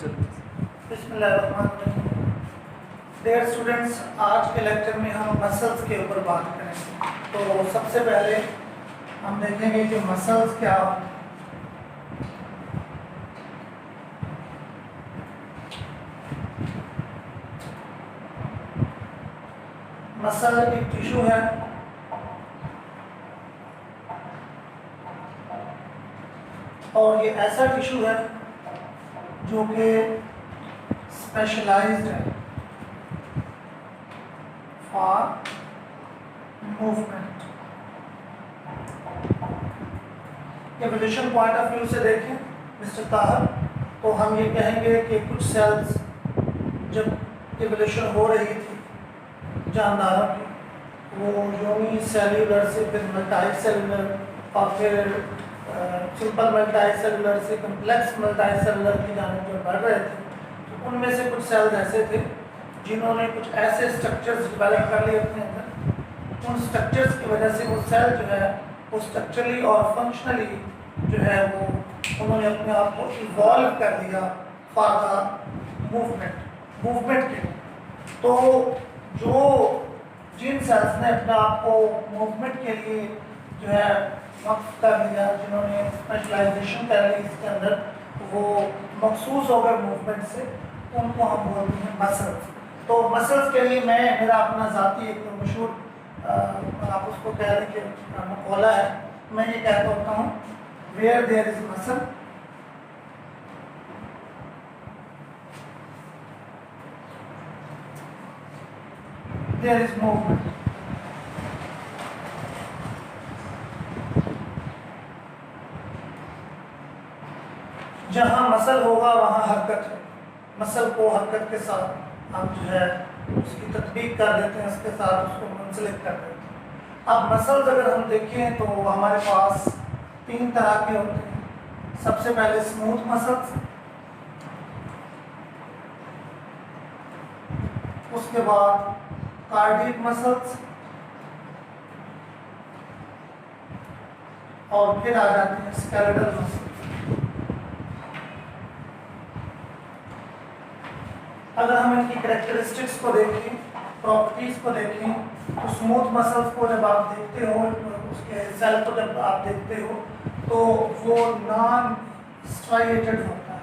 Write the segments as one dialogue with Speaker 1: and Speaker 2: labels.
Speaker 1: बिस्मिल्लाहिर्रहमानिर्रहीम। Dear students, आज के लेक्चर में हम मसल्स के ऊपर बात करेंगे। तो सबसे पहले हम देखेंगे कि मसल्स क्या होते हैं। मसल एक टिश्यू है और ये ऐसा टिश्यू है जो कि स्पेशलाइज्ड है for movement. Evolution point of view से देखें मिस्टर ताहर, तो हम ये कहेंगे कि कुछ सेल्स जब एवोल्यूशन हो रही थी जानदारों की, वो यूनी सेल्यूलर से फिर मल्टी सेल्यूलर और फिर सिंपल मल्टी सेल्यूलर से कम्प्लेक्स मल्टी सेल्यूलर की जानिब जो बढ़ रहे थे, तो उनमें से कुछ सेल्स ऐसे थे जिन्होंने कुछ ऐसे स्ट्रक्चर्स डेवलप कर लिए अपने अंदर। उन स्ट्रक्चर्स की वजह से वो सेल जो है वो स्ट्रक्चरली और फंक्शनली जो है वो उन्होंने अपने आप को इवॉल्व कर दिया फॉर द मूवमेंट के लिए। तो जो जिन सेल्स ने अपने आप को मूवमेंट के लिए जो है वक्त कर दिया, जिन्होंने स्पेशलाइजेशन कर ली इसके अंदर, वो मखसूस हो गए मूवमेंट से, उनको हम बोलते हैं मसल्स। तो मसल्स के लिए मेरा अपना ज़ाती एक मशहूर आप उसको कह दें कि मकौला है। मैं ये कहता होता हूँ, where there is muscle there is movement. जहाँ मसल होगा वहाँ हरकत है। मसल को हरकत के साथ हम जो है उसकी तत्बीक कर देते हैं, उसके साथ उसको मुंसलिक कर देते हैं। अब मसल्स अगर हम देखें तो हमारे पास तीन तरह के होते हैं। सबसे पहले स्मूथ मसल्स, उसके बाद कार्डियक मसल्स और फिर आ जाते हैं स्केलेटल मसल्स। अगर हम इनकी कैरेक्टरिस्टिक्स को देखें, प्रॉपर्टीज को देखें, तो स्मूथ मसल्स को जब आप देखते हो, उसके सेल को जब आप देखते हो, तो वो नॉन स्ट्राइएटेड होता है।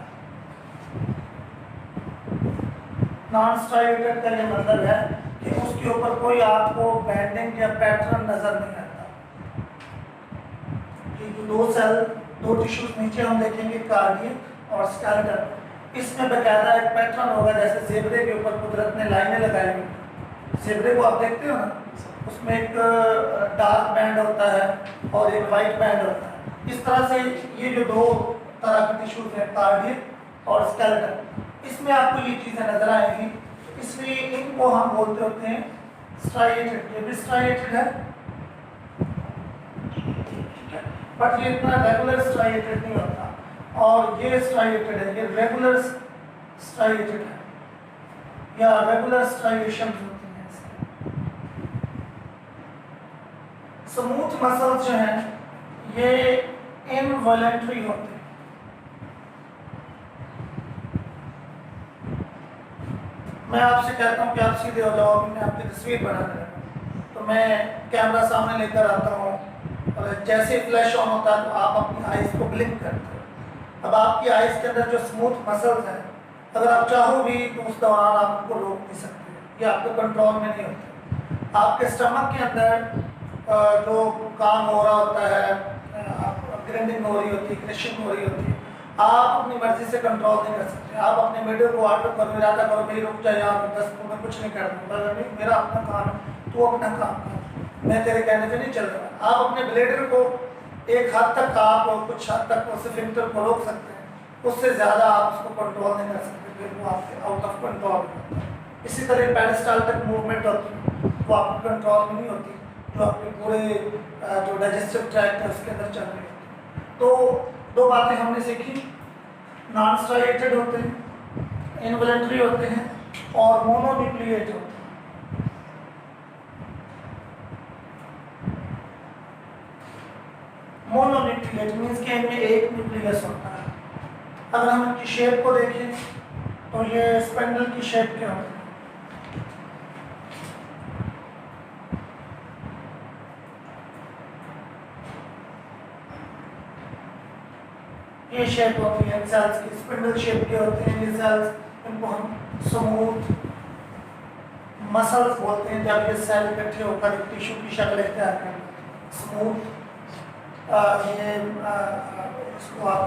Speaker 1: नॉन स्ट्राइएटेड का ये मतलब है कि उसके ऊपर कोई आपको बैंडिंग या पैटर्न नजर नहीं आता। कि जो दो टिश्यूज नीचे हम देखेंगे, कार्डियक और स्केलेटल, इसमें बेकायदा एक पैटर्न होगा। जैसे ज़ेब्रे के ऊपर कुदरत ने लाइनें लगाई हुई। ज़ेब्रे को आप देखते हो ना, उसमें एक डार्क बैंड होता है और एक वाइट बैंड होता है। इस तरह से ये जो दो तरह के टिश्यूज हैं, कार्डियक और स्केलेटल, इसमें आपको ये चीज़ें नजर आएंगी। इसलिए इनको हम बोलते होते हैं स्ट्राइएटेड। ये भी स्ट्राइएटेड है, बट ये इतना रेगुलर स्ट्राइएटेड नहीं होता। और ये स्ट्राइएटेड है, ये रेगुलर स्ट्राइएटेड है या रेगुलर स्ट्राइएशन होती हैं इसके। स्मूथ मसल्स जो हैं ये इनवॉलंटरी होते हैं। मैं आपसे कहता हूँ कि आप सीधे हो जाओ, मैं आपकी तस्वीर बना दूँगा, तो मैं कैमरा सामने लेकर आता हूँ और जैसे फ्लैश ऑन होता है तो आप अपनी आइज़ को ब्लिंक करते हो। अब आपकी आइज़ के अंदर जो स्मूथ मसल्स हैं, अगर आप चाहो भी तो उस दौरान आप उनको रोक नहीं सकते, ये आपके कंट्रोल में नहीं होते। आपके स्टमक के अंदर जो काम हो रहा होता है, ग्राइंडिंग हो रही होती है, क्रशिंग हो रही होती है, आप अपनी मर्जी से कंट्रोल नहीं कर सकते। आप अपने बेटे को ऑर्डर करो, इरादा करो, भाई रुक जा यार 10 मिनट में कुछ नहीं कर दूँगा, मेरा अपना काम है, तू अपना काम कर, मैं तेरे कहने से नहीं चल रहा। आप अपने ब्लेडर को एक हद तक, आप कुछ हद तक उस फिंगर को रोक सकते हैं, उससे ज़्यादा आप उसको कंट्रोल नहीं कर सकते, फिर वो आपके आउट ऑफ कंट्रोल होता है। इसी तरह पेरिस्टाल्टिक मूवमेंट होती है, वो आपके कंट्रोल में नहीं होती, जो आपके पूरे जो डाइजेस्टिव ट्रैक्ट है उसके अंदर चल रही होती है। तो दो बातें हमने सीखी, नॉन स्ट्राइएटेड होते हैं, इनवॉलंटरी होते हैं और मोनोन्यूक्लिएट होते हैं। मोनोन्यूक्लिएट मीन्स कि इनमें एक न्यूक्लियस होता है। अगर हम इनकी शेप को देखें तो ये स्पेंडल की शेप क्या होती है? ये शेप होती है सेल्स की, स्पिंडल शेप के होते हैं ये सेल्स। इनको हम स्मूथ मसल्स बोलते हैं जब ये सेल इकट्ठे होकर एक टिश्यू की शक्ल इख्तियार करते हैं। स्मूथ ये इसको आप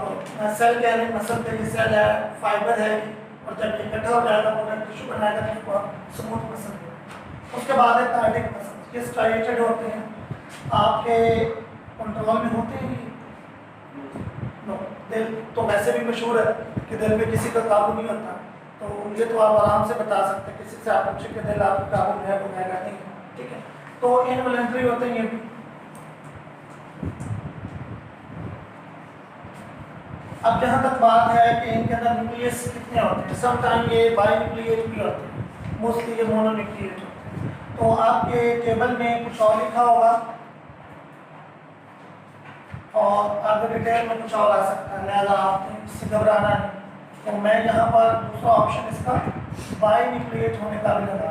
Speaker 1: सेल कह रहे हैं, मसल का ये सेल है, फाइबर है, और जब ये इकट्ठा हो जाएगा पूरा टिश्यू बनाएगा तो इसको आप स्मूथ मसल कहते हैं। उसके बाद है कार्डिक मसल, ये स्ट्राइएटेड होते हैं, आपके कंट्रोल में होते हैं। दिल तो वैसे भी मशहूर है कि दिल पे किसी का काबू नहीं होता, तो ये तो आप आराम से बता सकते हैं, किसी से आप पूछे कि दिल आपका काबू है वो रहेगा नहीं, ठीक है। तो इनवॉलंटरी होते हैं ये भी। अब जहाँ तक बात है कि इनके अंदर न्यूक्लियस कितने होते हैं, समटाइम ये बाई न्यूक्लिएट भी होते हैं, मोस्टली ये मोनो न्यूक्लिएट होते हैं। तो आपके टेबल में कुछ और लिखा होगा और आगे डिटेल में कुछ और आ सकता है, लिहाजा आपने इससे घबराना नहीं। तो मैं यहाँ पर दूसरा ऑप्शन इसका बाई न्यूक्लिएट होने का भी लगा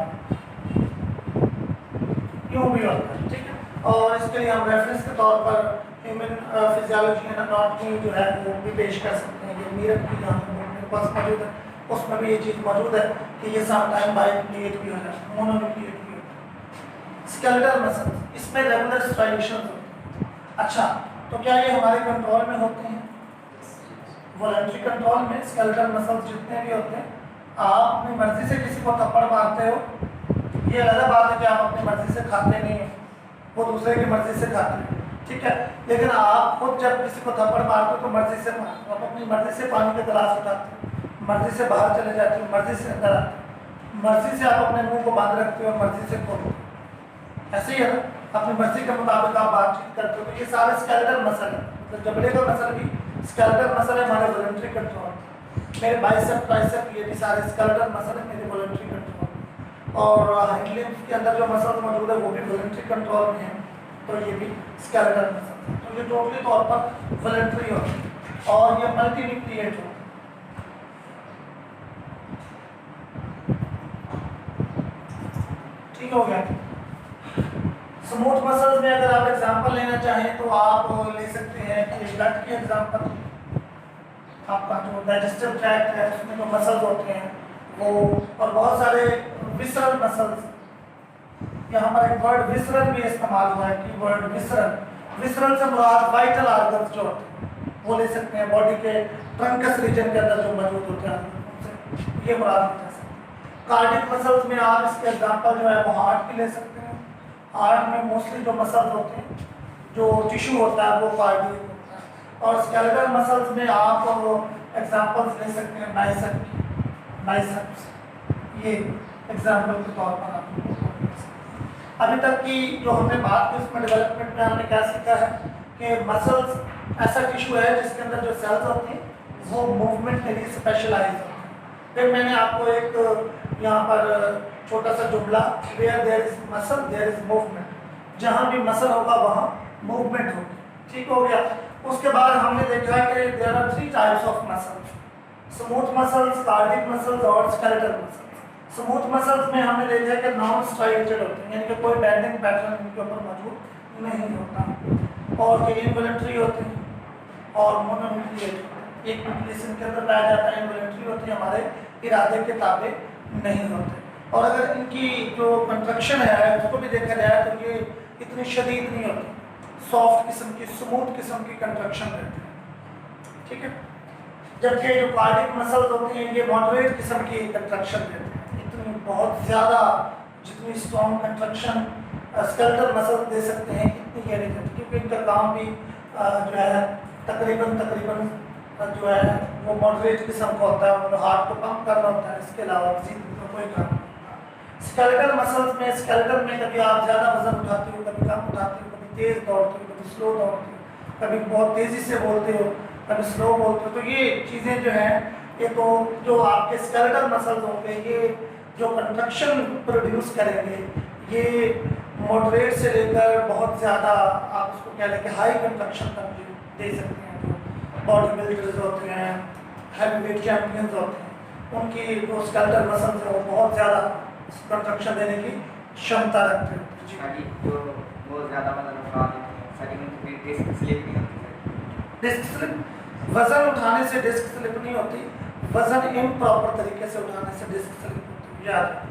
Speaker 1: यूँ भी होता है, ठीक है। और इसके लिए हम रेफरेंस के तौर पर ह्यूमन फिजियोलॉजी एंड एनाटॉमी जो है वो भी पेश कर सकते हैं। ये मीरट की यहाँ पर मेरे पास मौजूद है, उसमें भी ये चीज़ मौजूद है कि ये समटाइम बाई न्यूक्लिएट भी हो जाता है, मोनो न्यूक्लिएट भी होता है। स्केलेटल मसल, इसमें रेगुलर स्ट्राइएशंस होते हैं। अच्छा, तो क्या ये हमारे कंट्रोल में होते हैं? वॉलंटरी कंट्रोल में स्केलेटल मसल्स जितने भी होते हैं, आप अपनी मर्जी से किसी को थप्पड़ मारते हो, ये अलग बात है कि आप अपनी मर्जी से खाते नहीं हो, वो दूसरे की मर्जी से खाते हैं, ठीक है। लेकिन आप खुद जब किसी को थप्पड़ मारते हो तो मर्जी से मारते हो, आप अपनी मर्जी से पानी का गिलास उठाते हो, मर्जी से बाहर चले जाते हो, मर्जी से अंदर आते हो, मर्जी से आप अपने मुंह को बांध रखते हो, मर्जी से खोलते हो, ऐसे ही है ना, अपनी मर्जी के मुताबिक आप बातचीत करते हो। तो ये सारे स्केलेटल मसल है, मतलब जबड़े का मसल भी स्केलेटल मसल है हमारे वॉलंटरी कंट्रोल। मेरे बाइसेप ट्राइसेप ये भी सारे स्केलेटल मसल है मेरे वॉलंटरी कंट्रोल। और हाइंड लिम्फ के अंदर जो मसल मौजूद है वो भी वॉलंटरी कंट्रोल में है, तो ये भी स्केलेटल मसल। तो ये टोटली तौर पर वॉलंटरी होते हैं और ये मल्टी न्यूक्लिएट होते हैं। ठीक हो गया। स्मूथ मसल्स में अगर आप एग्जांपल लेना चाहें तो आप ले सकते हैं कि गट की एग्जांपल, आपका जो डाइजेस्टिव ट्रैक्ट है उसमें जो मसल्स होते हैं वो, और बहुत सारे विसरल मसल्स, यहाँ पर एक वर्ड विसरल भी इस्तेमाल हुआ है कि वर्ड विसरल, विसरल से मुराद वाइटल ऑर्गन्स जो होते हैं वो ले सकते हैं, बॉडी के ट्रंकस रीजन के अंदर जो मौजूद होते हैं ये मुराद ले सकते हैं। कार्डिक मसल्स में आप इसके एग्जांपल जो है वो हार्ट की ले सकते हैं। हार्ट में मोस्टली जो मसल्स होते हैं, जो टिश्यू होता है वो कार्डियक होता है। और स्केलेटल मसल्स में आप एग्जांपल्स ले सकते हैं बाइसेप, बाइसेप्स, ये एग्जांपल के तौर पर आप अभी तक की जो हमने बात की उसमें डेवलपमेंट में हमने क्या सीखा है कि मसल्स ऐसा टिश्यू है जिसके अंदर जो सेल्स होती हैं वो मूवमेंट के लिए स्पेशलाइज होते हैं। फिर मैंने आपको एक यहाँ पर छोटा सा जुमला, where there is muscle there is movement, जहाँ भी मसल होगा वहाँ मूवमेंट होगी, ठीक हो गया। उसके बाद हमने देखा कि there are 3 types of muscles, smooth muscles, cardiac muscles और स्केलेटल मसल्स। स्मूथ मसल्स में हमने देखा कि नॉन स्ट्राइएटेड होते हैं, यानी कि कोई बैंडिंग पैटर्न इनके ऊपर मौजूद नहीं होता, और ये इनवॉलंटरी होते हैं और मोनोन्यूक्लिएट होते हैं। एक न्यूक्लियस इनके अंदर पाया जाता है, इनवॉलंटरी होते हैं, हमारे इरादे के ताबे नहीं होते। और अगर इनकी जो कंट्रक्शन है उसको भी देखा जाए तो ये इतनी शदीद नहीं होती, सॉफ्ट किस्म की, स्मूथ किस्म की कंट्रक्शन रहती है, ठीक है। जबकि जो कार्डिक मसल्स होते हैं ये मॉडरेट किस्म की कंट्रक्शन रहती है, इतनी बहुत ज़्यादा जितनी स्ट्रॉन्ग कंट्रक्शन स्केलेटल मसल दे सकते हैं इतनी ये नहीं करती, क्योंकि इनका काम भी जो है तकरीबन जो है वो मॉडरेट किस्म का होता है, उन्हें हार्ट को पंप करना होता है, इसके अलावा कोई काम। स्केलेटल मसल्स में, स्केलेटल में कभी आप ज़्यादा वजन उठाते हो, कभी कम उठाते हो, कभी तेज़ दौड़ते हो, कभी स्लो दौड़ते हो, कभी बहुत तेज़ी से बोलते हो, कभी स्लो बोलते हो। तो ये चीज़ें जो हैं ये तो जो आपके स्केलेटल मसल्स होंगे ये जो कंट्रक्शन प्रोड्यूस करेंगे ये मॉडरेट से लेकर बहुत ज़्यादा आप उसको कह लें कि हाई कंट्रक्शन तक दे सकते हैं। जो बॉडी बिल्डर्स होते हैं, हैवी वेट चैंपियंस होते हैं, उनकी जो स्केलेटल मसल्स है वो बहुत ज़्यादा कंट्रक्शन देने की क्षमता रखते हैं।
Speaker 2: जी जो बहुत ज़्यादा मतलब उठा देते हैं सारी में डिस्क स्लिप नहीं होती।
Speaker 1: डिस्क स्लिप वजन उठाने से डिस्क स्लिप नहीं होती, वजन इम्प्रॉपर तरीके से उठाने से डिस्क स्लिप होती है। याद रखना,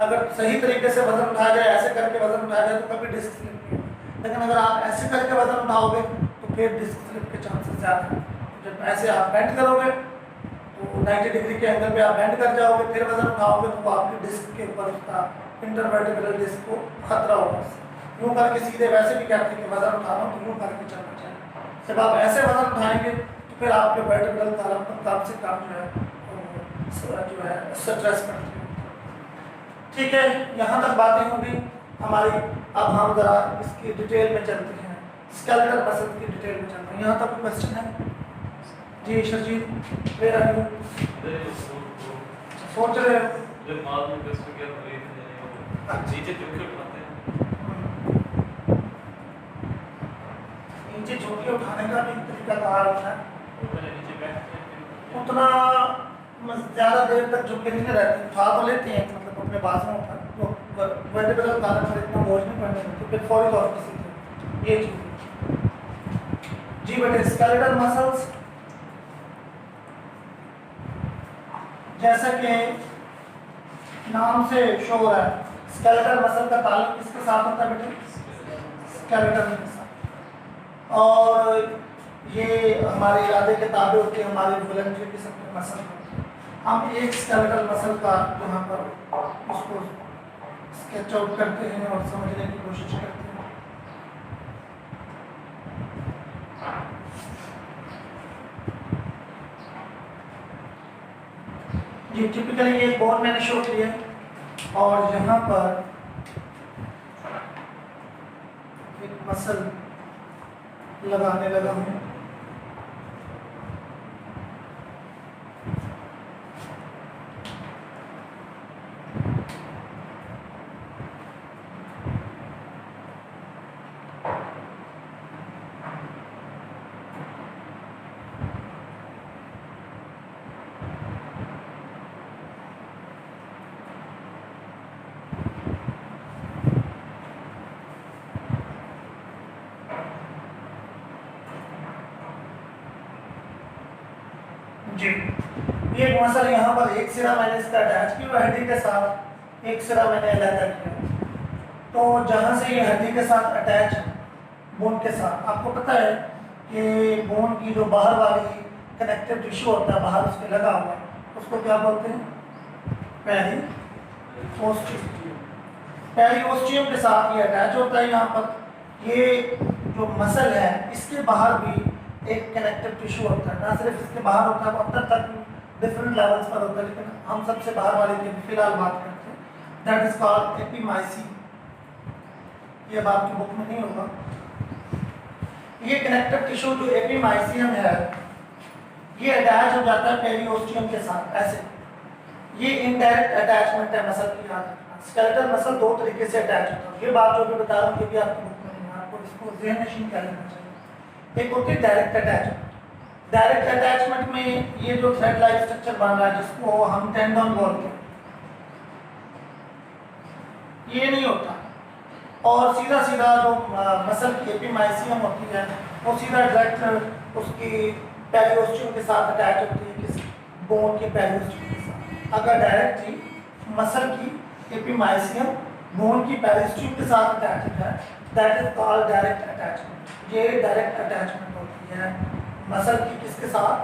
Speaker 1: अगर सही तरीके से वजन उठाया जाए, ऐसे करके वजन उठाया जाए तो कभी डिस्क स्लिप नहीं होती, लेकिन अगर आप ऐसे करके वजन उठाओगे तो फिर डिस्क स्लिप के चांसेस ज़्यादा हैं। जब ऐसे आप बेंड करोगे तो 90 डिग्री के एंगल पे आप बेंड कर जाओगे, फिर वजन उठाओगे तो आपकी डिस्क के ऊपर उसका इंटरवर्टिब्रल डिस्क को खतरा होगा। यूँ करके सीधे वैसे भी कहते हैं कि वजन उठाना तो यूँ करके चलना चाहिए। जब आप ऐसे वजन उठाएंगे तो फिर आपके वर्टिब्रल कॉलम पर कम से कम जो है स्ट्रेस पड़ती है। ठीक है, यहाँ तक बातें होंगी हमारी। अब हम ज़रा इसकी डिटेल में चलते हैं, स्केलेटल मसल की डिटेल में चलते हैं। यहाँ तक क्वेश्चन है? जी शर्जीत, वेयर आर यू? सोच रहे हो?
Speaker 3: जब माल में बस क्या नीचे झुक के उठाते हैं,
Speaker 1: नीचे झुक के उठाने का भी तरीका कार होता है।
Speaker 3: नीचे बैठते हैं,
Speaker 1: उतना ज़्यादा देर तक झुके नहीं रहते, उठा तो लेते हैं मतलब अपने बाजुओं पर, तो वर्टिब्रल कॉलम पर इतना बोझ नहीं पड़ने देते, फिर फौरी तौर पर सीधे ये चीज़। जी बेटे, स्केलेटल मसल्स जैसा कि नाम से शो हो रहा है, स्केलेटल मसल का ताल्लुक किसके साथ होता है बेटे? स्केलेटल के साथ। और ये हमारे इरादे के ताबे होते हैं, हमारे वॉलंटरी किस्म के मसल होते हैं। हम एक स्केलेटल मसल का यहाँ पर उसको स्केच आउट करते हैं और समझने की कोशिश करते हैं। ये टिपिकली एक बोन मैंने शो किया है और यहाँ पर एक मसल लगाने लगा हूँ। जी, ये एक मसल यहाँ पर एक सिरा मैंने इसका अटैच किया हड्डी के साथ, एक सिरा मैंने अलग किया। तो जहाँ से ये हड्डी के साथ अटैच है बोन के साथ, आपको पता है कि बोन की जो बाहर वाली कनेक्टिव टिश्यू होता है, बाहर उसके लगा हुआ, उसको क्या बोलते हैं? पेरिओस्टियम। पेरिओस्टियम के साथ ये अटैच होता है। यहाँ पर ये जो मसल है इसके बाहर भी एक कनेक्टिव टिश्यू होता है, ना सिर्फ इसके बाहर होता है, अंदर तक डिफरेंट लेवल्स पर होता है, लेकिन हम सबसे बाहर वाले की फिलहाल बात करते हैं। That is called epimysium. ये अब आपकी बुक में नहीं होगा। ये कनेक्टिव टिश्यू जो एपिमाइसियम है ये अटैच हो जाता है पेरिओस्टियम के साथ ऐसे। ये इनडायरेक्ट अटैचमेंट है मसल की। याद रखना, स्केलेटल मसल दो तरीके से अटैच होता है। ये बात जो भी बता रहा हूँ ये भी आपकी बुक में नहीं है, आपको इसको ज़हन नशीन कर लेना चाहिए। एक होती है डायरेक्ट अटैचमेंट। डायरेक्ट अटैचमेंट में ये जो थ्रेड लाइक स्ट्रक्चर बन रहा है जिसको हम टेंडन बोलते हैं, ये नहीं होता। और सीधा सीधा जो मसल की एपिमाइसियम होती है वो सीधा डायरेक्ट उसकी पेरिओस्टियम के साथ अटैच होती है, किस बोन के पेरिओस्टियम के साथ। अगर डायरेक्टली मसल की एपिमाइसियम बोन की पेरिओस्टियम के साथ अटैच है, that is called direct attachment. ये डायरेक्ट अटैचमेंट होती है मसल की किसके साथ?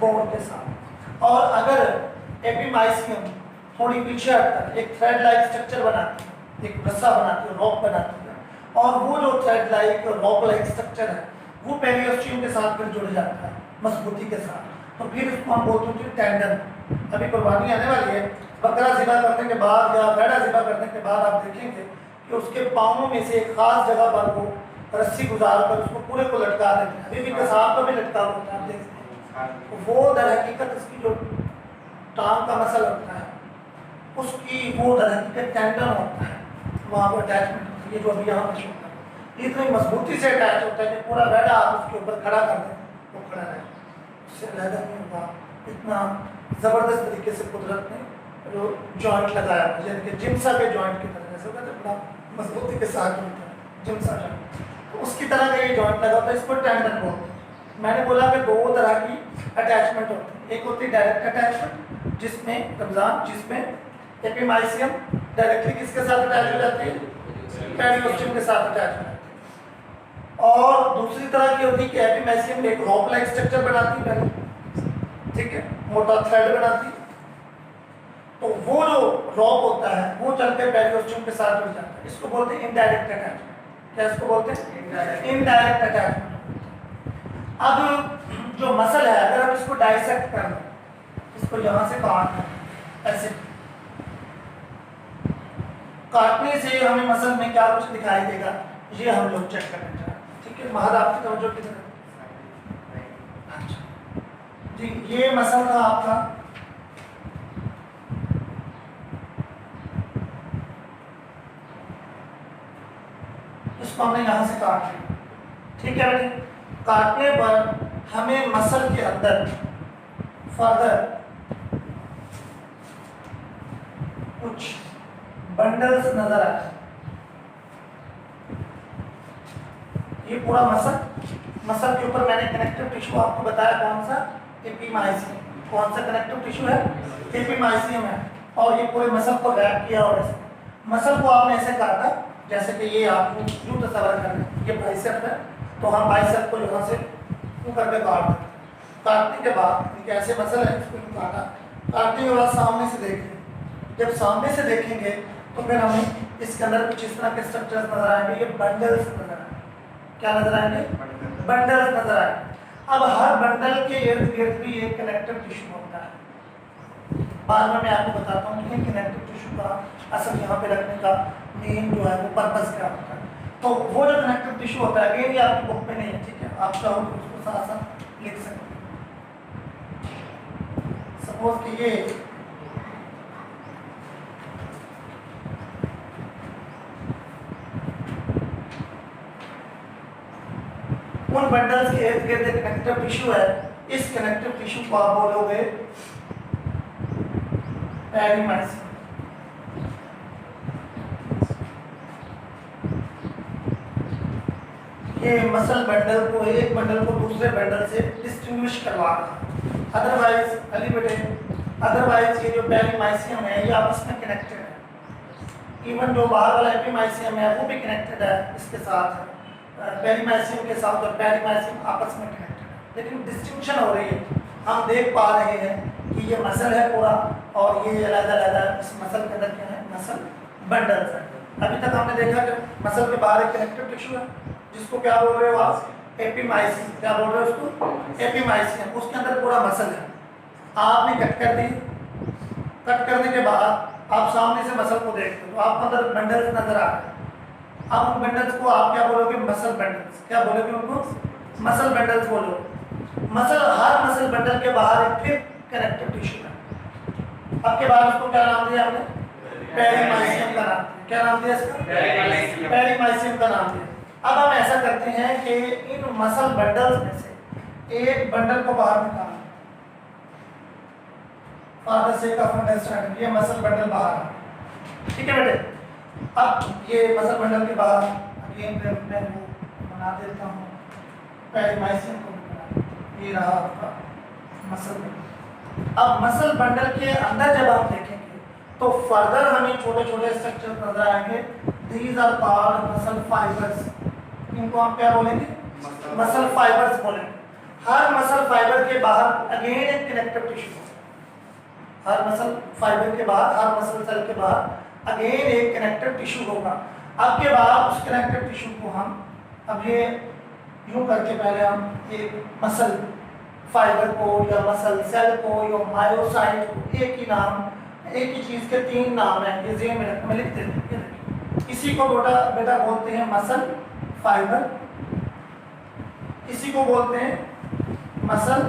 Speaker 1: बोन के साथ। और अगर एपिमाइसियम थोड़ी पीछे हटकर एक थ्रेड लाइक स्ट्रक्चर बनाती है, एक रस्सा बनाती है, रॉक बनाती है, और वो जो thread like rock like structure है वो पेरिओस्टियम के साथ फिर जुड़ जाता है मजबूती के साथ, तो फिर इसको हम बोलते हैं टेंडन। अभी कुर्बानी आने वाली है, बकरा ज़िबा करने के बाद या भेड़ा ज़िबा करने के बाद आप देखेंगे कि उसके पाँवों में से एक खास जगह पर वो रस्सी गुजार कर उसको पूरे को लटका देते हैं। अभी भी कसाब का भी लटका होता है, आप देख सकते हैं। तो वो दर हकीकत इसकी जो टांग का मसल होता है उसकी वो दर हकीकत टेंडन होता है, वहाँ पर अटैचमेंट होती है जो अभी यहाँ पर होता है। इतनी मजबूती से अटैच होता है कि पूरा भेड़ा आप उसके ऊपर खड़ा कर दें वो खड़ा रहे, उससे अलग नहीं होगा। इतना ज़बरदस्त तरीके से कुदरत ने जो जॉइंट लगाया, यानी कि जिम्सा के जॉइंट की तरह, जैसे कहते हैं बड़ा मजबूती के साथ होता है जिम्सा जॉइंट, तो उसकी तरह का ये जॉइंट लगा होता है, इसको टेंडन बोलते हैं। मैंने बोला कि दो तरह की अटैचमेंट होती है, एक होती है डायरेक्ट अटैचमेंट जिसमें रमजान, जिसमें एपिमाइसियम डायरेक्टली किसके साथ अटैच हो जाती है, पेरिओस्टियम के साथ अटैच हो जाती है, और दूसरी तरह की होती है कि एपिमाइसियम एक रॉप लाइक स्ट्रक्चर बनाती है पहले, ठीक है, मोटा थ्रेड बनाती है, तो वो जो रॉप होता है वो चलकर पेरिओस्टियम के साथ जुड़ जाता है, इसको बोलते हैं इनडायरेक्ट अटैचमेंट। क्या इसको बोलते हैं? Indirect attachment. अब जो मसल है, अगर हम इसको डाइसेक्ट कर लें, इसको यहाँ से काट लें, ऐसे काटने से हमें मसल में क्या कुछ दिखाई देगा, ये हम लोग चेक करने जा रहे हैं, ठीक है। महद आपकी तवज्जो की तरफ। अच्छा जी, ये मसल था आपका, इसको हमने यहाँ से काट लिया, ठीक है बेटे। काटने पर हमें मसल के अंदर फर्दर कुछ बंडल्स नजर आए। ये पूरा मसल के ऊपर मैंने कनेक्टिव टिश्यू आपको बताया, कौन सा, एपिमाइसियम। कौन सा कनेक्टिव टिश्यू है? एपिमाइसियम है। और ये पूरे मसल को रैप किया, और ऐसे मसल को आपने ऐसे काटा जैसे कि ये आपको यूं तस्वर करना, ये बाइसेप है, तो हम बाइसेप को यहाँ से यूं करके काटने के बाद एक ऐसे मसल है, इसको यूं काटा, काटने के बाद सामने से देखें। जब सामने से देखेंगे तो फिर हमें इसके अंदर कुछ इस तरह के स्ट्रक्चर्स नजर आएंगे, ये बंडल्स नजर आएंगे। क्या नजर आएंगे? बंडल्स नजर आएंगे। अब हर बंडल के इर्द गिर्द भी एक कनेक्टिव टिश्यू होता है। बाद में मैं आपको बताता हूँ कि कनेक्टिव टिश्यू का असल यहाँ पे रखने का मेन जो है वो पर्पस क्या होता है। तो वो जो कनेक्टिव टिश्यू होता है, अगेन ये आपकी बुक में नहीं है, ठीक है, आप चाहो तो उसको साथ साथ लिख सकते हैं। सपोज कि ये उन बंडल्स के इर्द गिर्द कनेक्टिव टिश्यू है, इस कनेक्टिव टिश्यू को आप बोलोगे पेरिमाइसियम। ये मसल बंडल को, एक बंडल को दूसरे बंडल से डिस्टिंग्विश करवा रहा, अदरवाइज अली बेटे, अदरवाइज ये जो पेरिमाइसियम है ये आपस में कनेक्टेड है। इवन जो बाहर वाला एपिमाइसियम है वो भी कनेक्टेड है इसके साथ, पेरिमाइसियम के साथ, और पेरिमाइसियम आपस में कनेक्टेड है, लेकिन डिस्टिंक्शन हो रही है। हम देख पा रहे हैं कि ये मसल है पूरा, और ये अलग-अलग इस मसल के अंदर क्या है, मसल बंडल्स है। अभी तक हमने देखा कि मसल के बाहर एक कनेक्टिव टिश्यू है जिसको क्या बोल रहे हो आप, एपिमाइसियम। क्या बोल रहे हो उसको? एपिमाइसियम। उसके अंदर पूरा मसल है, आपने कट कर दी। कट करने के बाद आप सामने से मसल को देखते हो तो आपको अंदर बंडल्स नजर आ रहे हैं। अब उन बंडल्स को आप क्या बोलोगे? Muscle bundles. क्या बोलोगे उनको? मसल बंडल्स बोलो। मसल, हर मसल बंडल के बाहर एक फिर कनेक्टिव टिश्यू है। अब के बाद उसको क्या नाम दिया आपने? पेरिमाइसियम का नाम। क्या नाम दिया इसका? पेरिमाइसियम का नाम दिया। अब हम ऐसा करते हैं कि इन मसल बंडल्स में से एक बंडल को बाहर निकालना, for the sake of understanding. ये मसल बंडल बाहर है, ठीक है बेटे। अब ये मसल बंडल के बाहर अगेन मैं वो बना देता हूँ, पेरिमाइसियम को बना, ये रहा आपका मसल बंडल। अब मसल बंडल के अंदर जब आप देखेंगे तो फर्दर हमें छोटे छोटे स्ट्रक्चर नजर आएंगे। These are called muscle fibres. इनको हम क्या बोलेंगे? मसल फाइबर्स बोलेंगे। हर मसल फाइबर के बाहर अगेन एक कनेक्टिव टिश्यू होगा। हर मसल फाइबर के बाहर, हर मसल सेल के बाहर अगेन एक कनेक्टिव टिश्यू होगा। अब के बाद उस कनेक्टिव टिश्यू को हम, अब ये यूं करके पहले हम एक मसल फाइबर को या मसल सेल को या मायोसाइट को, एक ही नाम, एक ही चीज के तीन नाम है, ये जेन में लिख देते हैं। इसी को बेटा बोलते हैं मसल फाइबर, इसी को बोलते हैं मसल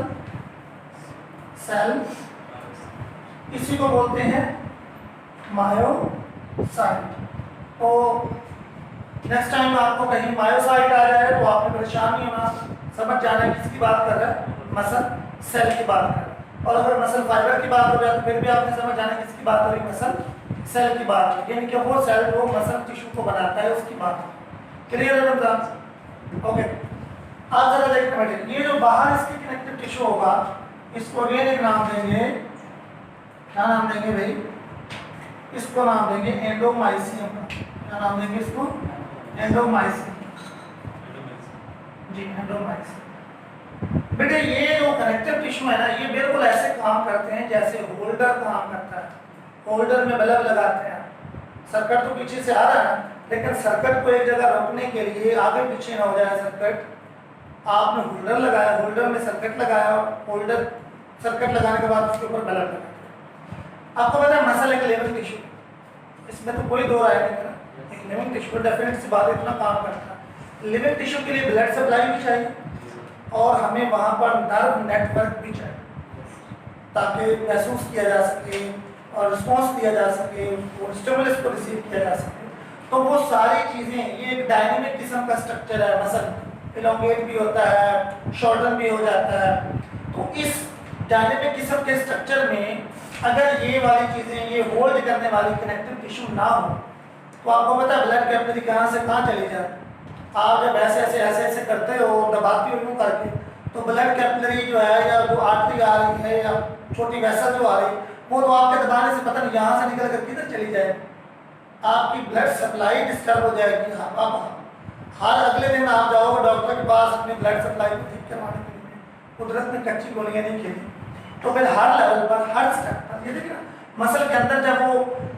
Speaker 1: सेल, इसी को बोलते हैं मायोसाइट। तो नेक्स्ट टाइम आपको कहीं मायोसाइट आ जाए तो आपको परेशान नहीं होना, समझ जाना है किसकी बात कर रहा है, मसल सेल की बात कर रहा है। और अगर मसल फाइबर की बात हो जाए तो फिर भी आपने समझ जाना किसकी बात हो रही है, मसल सेल की बात है, यानी कि वो सेल जो मसल टिश्यू को बनाता है उसकी बात है। क्लियर है बंदा? ओके, आप जरा देखते बैठे, ये जो बाहर इसके कनेक्टिव टिश्यू होगा इसको अगेन एक नाम देंगे, क्या नाम देंगे भाई, इसको नाम देंगे एंडोमाइसियम। क्या नाम देंगे इसको? एंडोमाइसियम। जी, एंडोमाइसियम। बेटे ये जो कनेक्टिव टिश्यू है ना, ये बिल्कुल ऐसे काम करते हैं जैसे होल्डर काम करता है। होल्डर में बल्ब लगाते हैं, सर्किट तो पीछे से आ रहा है, लेकिन सर्किट को एक जगह रोकने के लिए आगे पीछे ना हो जाए सर्किट, आपने होल्डर लगाया, होल्डर में सर्किट लगाया, होल्डर सर्किट लगाने के बाद उसके ऊपर बल्ब लगाया। आपको पता है मसल एक लिविंग टिश्यू, इसमें तो कोई दो राय नहीं है, एक लिविंग टिश्यू डेफिनेट सी बात इतना काम करता है। लिविंग टिश्यू के लिए ब्लड सप्लाई भी चाहिए और हमें वहाँ पर नर्व नेटवर्क भी चाहिए ताकि महसूस किया जा सके और रिस्पॉन्स दिया जा सके, वो स्टिमुलस को रिसीव किया जा सके। तो वो सारी चीज़ें, ये एक डायनेमिक किस्म का स्ट्रक्चर है, मसल इलोंगेट भी होता है, शॉर्टन भी हो जाता है। तो इस डायनेमिक किस्म के स्ट्रक्चर में अगर ये वाली चीज़ें, ये होल्ड करने वाली कनेक्टिव टिश्यू ना हो तो आपको पता है ब्लड कैपिलरी कहाँ से कहाँ चली जाए। आप जब ऐसे करते हो, दबाती हो यूँ करके, तो ब्लड कैपिलरी जो है या जो आर्टरी आ रही है या छोटी वैसल जो आ रही है, वो तो आपके दबाने से पता नहीं यहाँ से निकल कर किधर चली जाए, आपकी ब्लड सप्लाई डिस्टर्ब हो जाएगी। आप हर अगले दिन आप जाओगे डॉक्टर के पास अपनी ब्लड सप्लाई को ठीक करवाने के लिए, कुदरत ने कच्ची गोलियाँ नहीं खेली। तो फिर हर लेवल पर, हर स्टेप पर, ये देखिए ना मसल के अंदर जब वो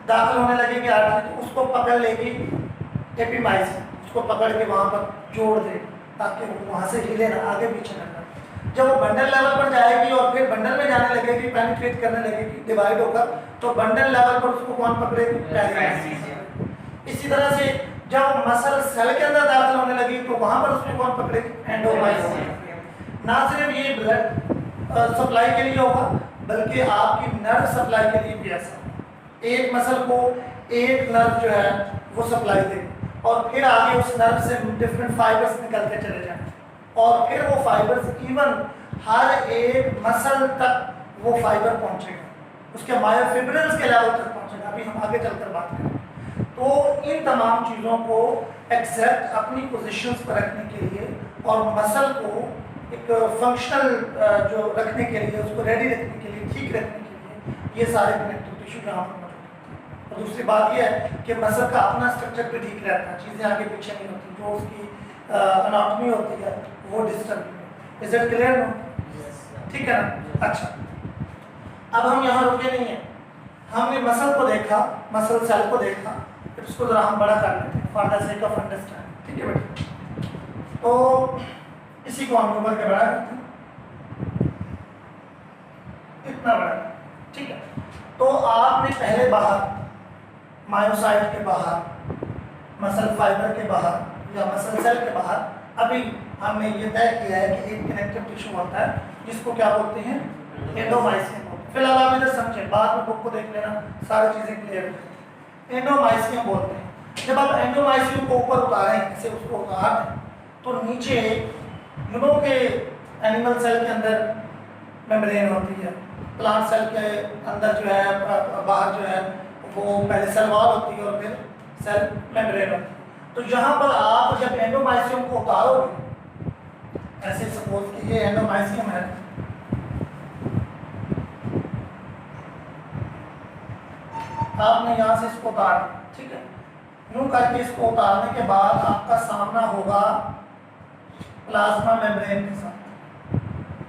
Speaker 1: दाखिल होने लगेगी आर्टरी, तो उसको पकड़ लेगी एपिमाइसिन, उसको पकड़ के वहाँ पर जोड़ दे ताकि वो वहाँ से हिले ना, आगे पीछे ना करे। जब वो बंडल लेवल पर जाएगी और फिर बंडल में जाने लगेगी, पेनिट्रेट करने लगेगी, डिवाइड होकर, तो बंडल लेवल पर उसको कौन पकड़ेगी? पेरिमाइसिन। इसी तरह से जब मसल सेल के अंदर दाखिल होने लगी तो वहाँ पर उसको कौन पकड़ेगी? एंडोमाइसिन। ना सिर्फ ये ब्लड सप्लाई के लिए होगा बल्कि आपकी नर्व सप्लाई के लिए भी ऐसा। एक मसल को एक नर्व जो है वो सप्लाई देगी और फिर आगे उस नर्व से डिफरेंट फाइबर्स निकलते चले जाएंगे और फिर वो फाइबर्स इवन हर एक मसल तक वो फाइबर पहुंचेगा, उसके मायोफिब्रिल्स के लेवल तक पहुंचेगा। अभी हम आगे चलकर बात करें। तो इन तमाम चीज़ों को एग्जैक्ट अपनी पोजीशंस पर रखने के लिए और मसल को एक फंक्शनल जो रखने के लिए, उसको रेडी रखने के लिए, ठीक रखने के लिए, ये सारे कनेक्टिव टिश्यू यहाँ पर मौजूद हैं। और दूसरी बात यह है कि मसल का अपना स्ट्रक्चर भी ठीक रहता है, चीज़ें आगे पीछे नहीं होती, जो उसकी एनाटॉमी होती है वो डिस्टर्ब नहीं होती। Is it clear no? ठीक है ना? अच्छा, अब हम यहाँ रुके नहीं हैं, हमने मसल को देखा, मसल सेल को देखा, फिर उसको जरा हम बड़ा कर लेते हैं for the sake of understanding. ठीक है बेटा? तो इसी को हम ऊपर के बड़ा करते हैं, इतना बड़ा। ठीक है, तो आपने पहले बाहर मायोसाइट के बाहर, मसल फाइबर के बाहर या मसल सेल के बाहर, अभी हमने ये तय किया है कि एक कनेक्टिव टिश्यू होता है जिसको क्या बोलते हैं? एंडोमाइसियम। फिलहाल आप इधर समझे, बाद में बुक को देख लेना, सारी चीज़ें क्लियर हो जाएंगी। एंडोमाइसियम बोलते हैं। जब आप एंडोमाइसियम को ऊपर उतारें, ऐसे उसको उतार दें, तो नीचे ह्यूमन के एनिमल सेल के अंदर मेम्ब्रेन होती है, प्लांट सेल के अंदर जो है बाहर जो है वो पहले सेल वॉल होती है और फिर सेल मेम्ब्रेन होती है। तो यहाँ पर आप जब एंडोमाइसियम को उतारोगे, ऐसे सपोज कि ये एंडोमाइसियम है, आपने यहाँ से इसको उतार, ठीक है, यूँ करके इसको उतारने के बाद आपका सामना होगा प्लाज्मा मेम्ब्रेन के साथ।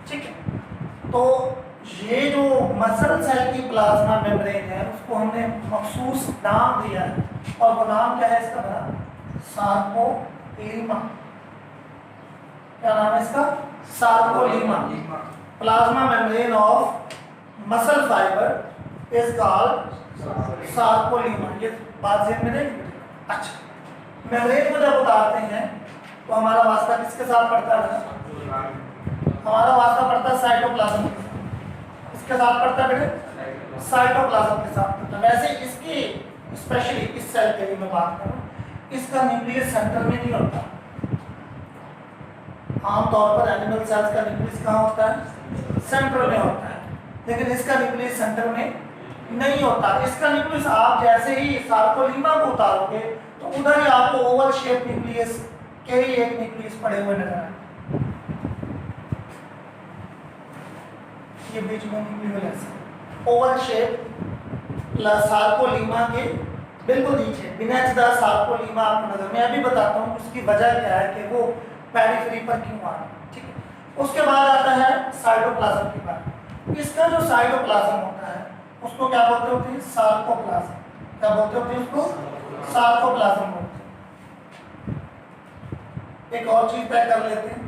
Speaker 1: ठीक है, तो ये जो मसल सेल की प्लाज्मा मेम्ब्रेन है उसको हमने मखसूस नाम दिया है और वो नाम क्या है इसका? बड़ा सार्कोलीमा। क्या नाम है इसका? सार्कोलीमा। Plasma membrane of muscle fibre is called सार्कोलीमा। ये बात ध्यान में देंगे। अच्छा, मेम्ब्रेन को जब उतारते हैं तो हमारा वास्ता किसके साथ पड़ता है? हमारा वास्ता पड़ता है साइटोप्लाज्म के साथ। किसके साथ पड़ता है बेटे? साइटोप्लाज्म के साथ पड़ता है। वैसे इसकी स्पेशली इस सेल के लिए मैं बात कर रहा हूँ, इसका न्यूक्लियस सेंटर में नहीं होता। आमतौर पर एनिमल सेल्स का न्यूक्लियस कहाँ होता है? सेंटर में होता है। लेकिन इसका न्यूक्लियस सेंटर में नहीं होता। इसका न्यूक्लियस आप जैसे ही सार्कोलीमा को उतारोगे तो उधर ही आपको ओवल शेप न्यूक्लियस के ही एक न्यूक्लियस पड़े हुए नजर आए। ये बीच में न्यूक्लियस ओवल शेप सार्कोलीमा के बिल्कुल नीचे बिनेथ द सार्कोलीमा आपको नजर। मैं अभी बताता हूँ उसकी वजह क्या है कि वो पेरिफेरी पर क्यों आ रहा है, ठीक है। उसके बाद आता है साइटोप्लाज्म की बात। इसका जो साइटोप्लाज्म होता है उसको क्या बोलते होते हैं? सार्कोप्लाज्म। क्या बोलते होते हैं उसको? सार्कोप्लाज्म बोलते हैं। एक और चीज तय कर लेते हैं,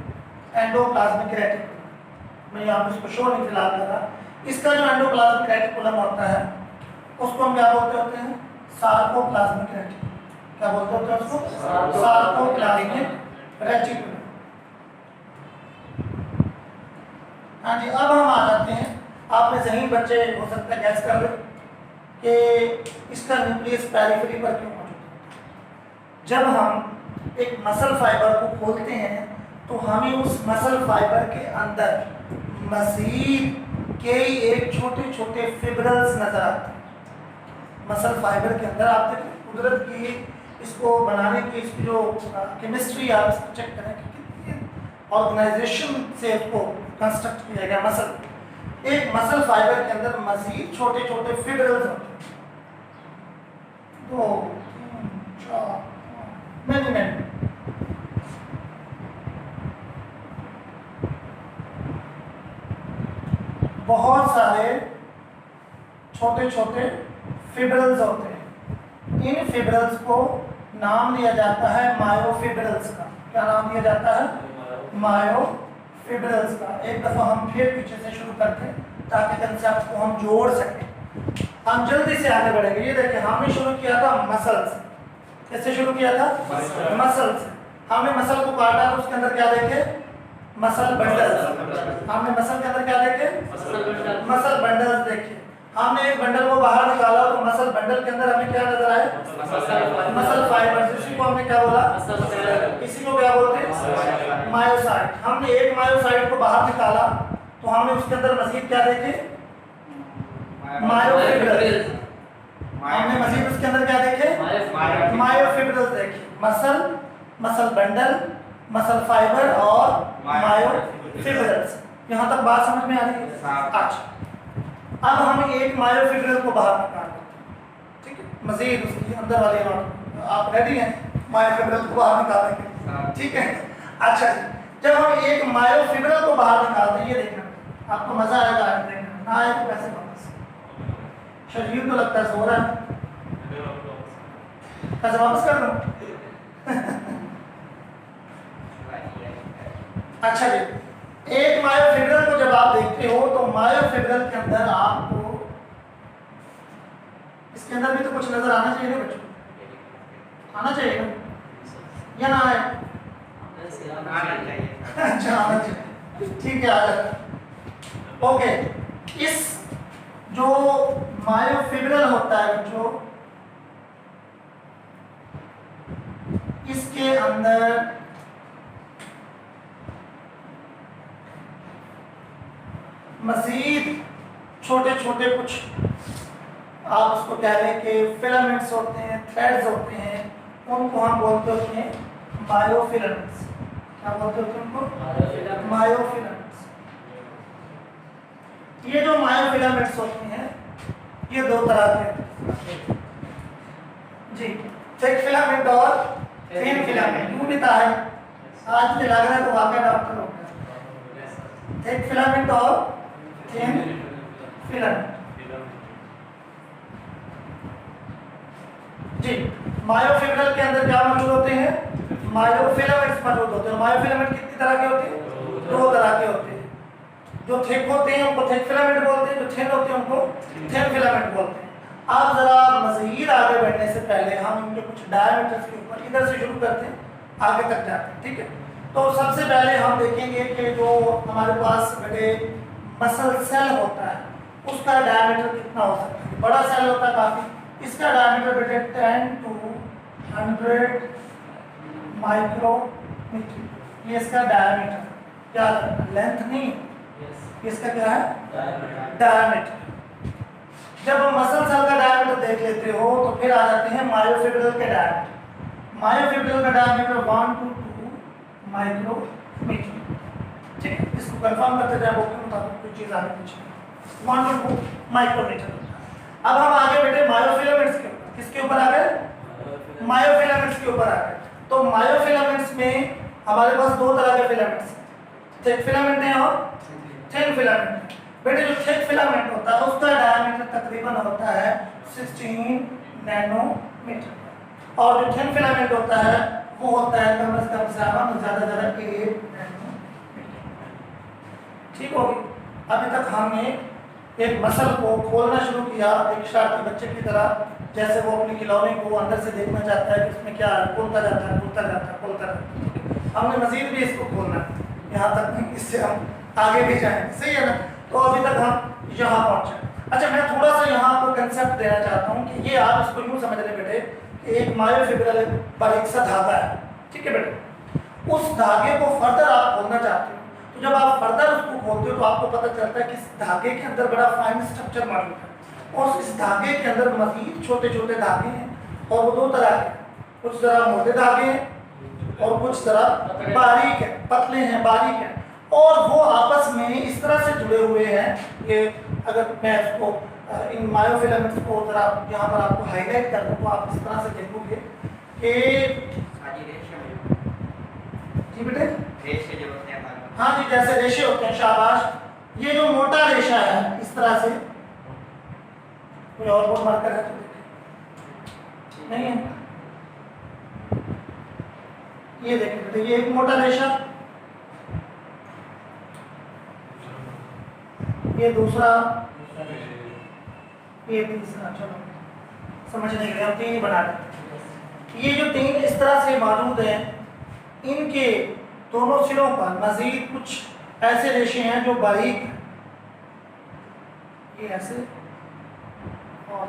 Speaker 1: एंडोप्लाज्मिक रेटिकुलम। मैं यहाँ पे इसको शो नहीं फिलहाल कर रहा। इसका जो एंडोप्लाज्मिक रेटिकुलम होता है उसको हम क्या बोलते होते हैं? Sarcoplasmic reticulum. क्या बोलते होते हैं उसको? Sarcoplasmic reticulum. हाँ जी, अब हम आ जाते हैं, आप में ज़हीन बच्चे हो सकता है गैस कर ले कि इसका न्यूक्लियस पेरिफेरी पर क्यों मौजूद है। जब हम एक मसल फाइबर को खोलते हैं तो हमें उस मसल फाइबर के अंदर मजीद कई एक छोटे छोटे फिब्रल्स नजर आते हैं। मसल फाइबर के अंदर आप देखिए कुदरत की इसको बनाने की इसकी जो केमिस्ट्री आप इसको चेक करें कि कितनी ऑर्गेनाइजेशन से इसको कंस्ट्रक्ट किया गया। मसल एक मसल फाइबर के अंदर मजीद छोटे छोटे फिब्रल्स होते हैं। 2 3 4 मैनी बहुत सारे छोटे छोटे फिब्रल्स होते हैं। इन फिब्रल्स को नाम दिया जाता है मायोफिब्रल्स का। क्या नाम दिया जाता है? मायोफिब्रल्स का। एक दफा हम फिर पीछे से शुरू करते हैं ताकि कंसेप्ट को हम जोड़ सकें। हम जल्दी से आगे बढ़ेंगे। ये देखिए हमने शुरू किया था मसल से। कैसे शुरू किया था? मसल से। हमने मसल को काटा तो उसके अंदर क्या देखे? Muscle bundles. हमने मसल के अंदर क्या देखे? मसल बंडल्स देखे। हमने एक बंडल को बाहर निकाला तो मसल बंडल के अंदर हमें क्या नजर आए? Muscle fibres. इसी को हमने क्या बोला? इसी को क्या बोलते हैं? मायोसाइट। हमने एक मायोसाइट को बाहर निकाला तो हमने उसके अंदर मजीद क्या देखे? मायोफिब्रल्स। हमने मजीद उसके अंदर क्या देखे? मायोफिब्रल्स देखे। Muscle, muscle bundle, muscle fibre और मायोफिब्रल्स। यहाँ तक बात समझ में आ रही है? अच्छा, अब हम एक मायोफिब्रल को बाहर निकाल देते हैं, ठीक है। मजीद उसकी अंदर वाले नोट आप रेडी हैं मायोफिब्रल को बाहर निकालने के? ठीक है। अच्छा, जब हम एक मायोफिब्रल को बाहर निकालते हैं, ये देखना आपको मजा आएगा। देखना ना आए तो कैसे वापस शरीर तो लगता है सो रहा है, कैसे वापस कर दूं? अच्छा जी, एक मायोफिब्रल को जब आप देखते हो तो मायोफिब्रल के अंदर आपको इसके अंदर भी तो कुछ नजर आना चाहिए ना बच्चों? आना चाहिए ना या ना आए? अच्छा, आना चाहिए। ठीक है, आ जाता। ओके, इस जो मायोफिब्रल होता है बच्चों, इसके अंदर मजीद छोटे छोटे कुछ आप उसको कह रहे हैं कि फिलामेंट्स होते हैं, थ्रेड्स होते हैं, उनको हम बोलते होते हैं मायोफिलामेंट्स। क्या बोलते होते हैं उनको? मायोफिलामेंट्स। ये जो मायोफिलामेंट्स होते हैं ये 2 तरह के जी, थिक फिलामेंट और थिन फिलामेंट। यूं भी था है, आज मुझे लग रहा है तो वाकई डॉक्टर हो गया। थिक फिलामेंट और थिन फिलामेंट जी। मायोफिब्रल के अंदर क्या मौजूद होते हैं? मायोफिलामेंट्स मौजूद होते हैं। मायोफिलामेंट कितनी तरह के होते हैं? 2 तरह के होते हैं। जो थिक होते हैं उनको थिक फिलामेंट बोलते हैं, जो थिन होते हैं उनको थिन फिलामेंट बोलते हैं। आप जरा मजीद आगे बढ़ने से पहले हम इनके कुछ डायमीटर्स के ऊपर इधर से शुरू करते हैं, आगे तक जाते हैं, ठीक है। तो सबसे पहले हम देखेंगे कि जो हमारे पास बड़े मसल सेल होता है उसका डायमीटर कितना हो सकता है। बड़ा सेल होता है काफी, इसका डायमीटर बेटे 10 to 100 माइक्रोमीटर। ये इसका डायमीटर, क्या लेंथ नहीं, इसका क्या है? डायमीटर। जब हम मसल सेल का डायमीटर देख लेते हो तो फिर आ जाते हैं मायोफिब्रिल के डायमीटर। मायोफिब्रिल का डायमीटर 1 to 2 माइक्रोमीटर। ठीक है, इसको कंफर्म करते जाए वो के मुताबिक कोई चीज आगे पीछे 1 to 2 माइक्रोमीटर। अब हम आगे बैठे मायोफिलामेंट्स के ऊपर। किसके ऊपर आ गए? मायोफिलामेंट्स के ऊपर आ गए। तो मायोफिलामेंट्स में हमारे पास दो तरह के फिलामेंट्स हैं, थिक फिलामेंट है और थिन फिलामेंट। बेटे जो थिक फिलामेंट होता है उसका डायमीटर तकरीबन होता है 16 नैनोमीटर और जो थिन फिलामेंट होता है वो होता है कम से कम ज़्यादा 8 नैनोमीटर। ठीक होगी। अभी तक हमने एक मसल को खोलना शुरू किया एक शरारती बच्चे की तरह, जैसे वो अपने खिलौने को अंदर से देखना चाहता है कि उसमें क्या है, खोलता जाता है खोलता जाता है खोलता जाता है। हमने मजीद भी इसको खोलना है, यहाँ तक नहीं, इससे हम आगे भी जाएंगे। सही है ना? तो अभी तक हम यहाँ पहुँचे। अच्छा, मैं थोड़ा सा यहाँ आपको कंसेप्ट देना चाहता हूँ कि ये आप इसको यूँ समझ ले बेटे कि एक मायोफिब्रिल बारीक सा धागा है। ठीक है बेटे, उस धागे को फर्दर आप खोलना चाहते हो तो जब आप फर्दर उसको खोलते हो तो आपको पता चलता है कि इस धागे के अंदर बड़ा फाइन स्ट्रक्चर मौजूद है और इस धागे के अंदर मजीद छोटे छोटे धागे हैं और वो दो तरह के, कुछ ज़रा मोटे धागे हैं और कुछ ज़रा बारीक है, पतले हैं, बारीक हैं और वो आपस में इस तरह से जुड़े हुए हैं कि अगर मैं इसको इन मायोफिलामेंट्स को ज़रा यहाँ पर आपको हाईलाइट कर दूँ तो आप इस तरह से देखोगे कि जी बेटे
Speaker 2: रेशे जो होते हैं
Speaker 1: हाँ जी, जैसे रेशे होते हैं, शाबाश। ये जो मोटा रेशा है इस तरह से, कोई और बोर्ड मार्कर है तो देखें, नहीं है? ये देखें बेटे, ये एक मोटा रेशा, ये दूसरा, ये तीसरा। चलो समझने के लिए हम तीन ही बना लें। ये जो तीन इस तरह से मौजूद हैं, इनके दोनों सिरों पर मजीद कुछ ऐसे रेशे हैं जो बारीक हैं, ये ऐसे और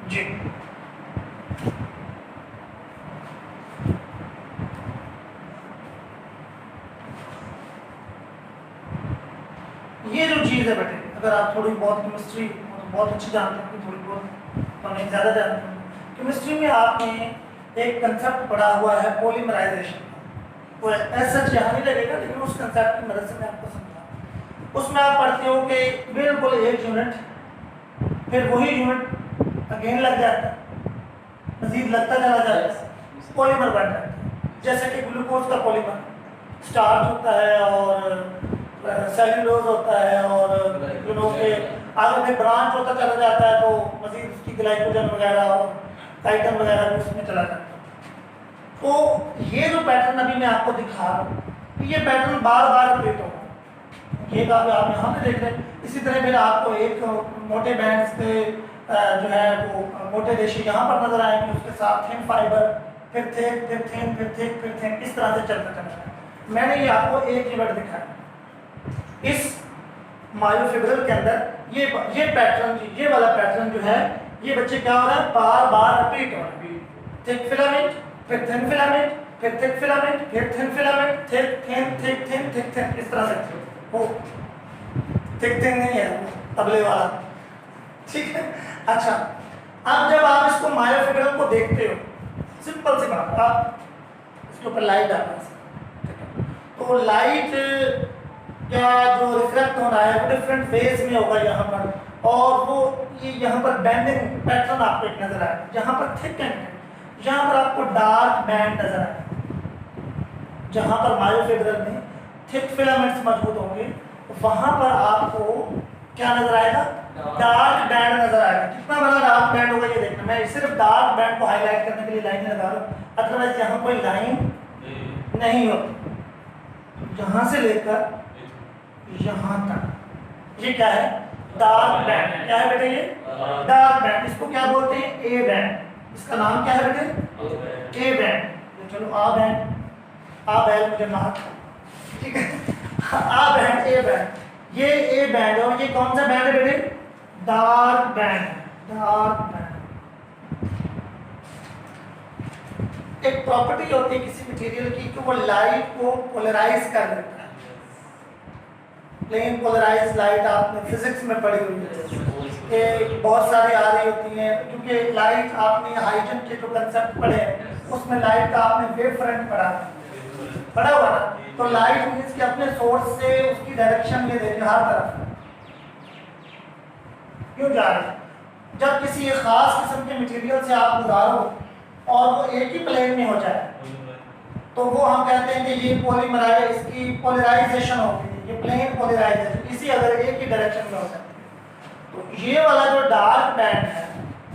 Speaker 1: जी। ये जो चीज़ है बेटे, अगर आप थोड़ी बहुत केमिस्ट्री बहुत अच्छी जानते हैं, थोड़ी बहुत और नहीं ज़्यादा जानते हैं, केमिस्ट्री में आपने एक कंसेप्ट पढ़ा हुआ है पॉलीमराइजेशन। वो ऐसा यहाँ नहीं लगेगा लेकिन उस कंसेप्ट की मदद से मैं आपको समझा। उसमें आप पढ़ते हो कि बिल्कुल एक यूनिट फिर वही यूनिट अगेन लग जाता है, मजीद लगता चला जाता है, पॉलीमर बन जाता है। जैसे कि ग्लूकोज का पॉलीमर स्टार्च होता है और सेल्यूलोज होता है और के आगे में ब्रांच होता चला जाता है तो मजीद उसकी ग्लाइकोजन वगैरह और टाइटन वगैरह भी उसमें चला जाता है। तो ये जो पैटर्न अभी मैं आपको दिखा रहा हूँ ये पैटर्न बार बार रिपीट होगा। ये आप यहाँ पे देख रहे हैं। इसी तरह फिर आपको एक मोटे बैंड से जो है वो मोटे रेशे यहाँ पर नजर आएंगे, उसके साथ थिन फाइबर, फिर थिक, फिर थिन, फिर थिक, फिर थिन, इस तरह से चलता चला जाएगा। मैंने ये आपको एक यूनिट दिखाया। इस मायोफिब्रिल के अंदर ये पैटर्न, ये वाला पैटर्न जो है ये बच्चे क्या हो रहा है, बार बार रिपीट हो रहा है। थिक फिलामेंट, फिर थिन फिलामेंट, फिर थिक फिलामेंट, फिर thin filament, thick thin thick thin thick thin, इस तरह से हो। थिक थिन नहीं है तबले वाला, ठीक है। अच्छा, अब जब आप इसको मायोफिब्रिल को देखते हो, सिंपल सी बात, आप इसके ऊपर लाइट डालना है तो लाइट क्या जो रिफ्लेक्ट हो रहा है वो डिफरेंट फेज में होगा यहाँ पर, और वो ये यहाँ पर बैंडिंग पैटर्न आपको एक नजर आए, जहाँ पर थिक एंड यहाँ पर आपको डार्क बैंड नजर आए। जहाँ पर मायोफिब्रिल में थिक फिलामेंट्स मौजूद होंगे वहाँ पर आपको क्या नजर आएगा, डार्क बैंड नजर आएगा। कितना बड़ा डार्क बैंड होगा ये देखना। मैं सिर्फ डार्क बैंड को हाईलाइट करने के लिए लाइन लगा रहा हूँ, अदरवाइज यहाँ कोई लाइन नहीं होती। यहाँ से लेकर यहाँ तक ये क्या है, डार्क बैंड। क्या है बेटे ये डार्क बैंड। इसको क्या बोलते हैं, ए बैंड। इसका नाम क्या है बेटे, ए बैंड। तो चलो आ बैंड, आ बैल मुझे मार, ठीक है। आ बैंड, ए बैंड, ये ए बैंड है और ये कौन सा बैंड है बेटे? Dark band, dark band. एक प्रॉपर्टी होती है किसी मटेरियल की कि वो लाइट को पोलराइज कर देता है। प्लेन पोलराइज लाइट आपने फिजिक्स में पढ़ी हुई है कि बहुत सारी आ रही होती हैं, क्योंकि लाइट आपने हाइजन के जो कंसेप्ट पढ़े हैं उसमें लाइट का आपने वेव फ्रंट पढ़ा हुआ ना। तो लाइट मींस कि अपने सोर्स से उसकी डायरेक्शन ले देती है हर तरफ, क्यों जा रही है। जब किसी एक खास किस्म के मटेरियल से आप गुजारो और वो एक ही प्लेन में हो जाए तो वो हम कहते हैं कि ये पॉलीमराइज, इसकी पोलराइजेशन होती है, ये प्लेन पोलराइजेशन, इसी अगर एक ही डायरेक्शन में हो जाती है। तो ये वाला जो डार्क बैंड है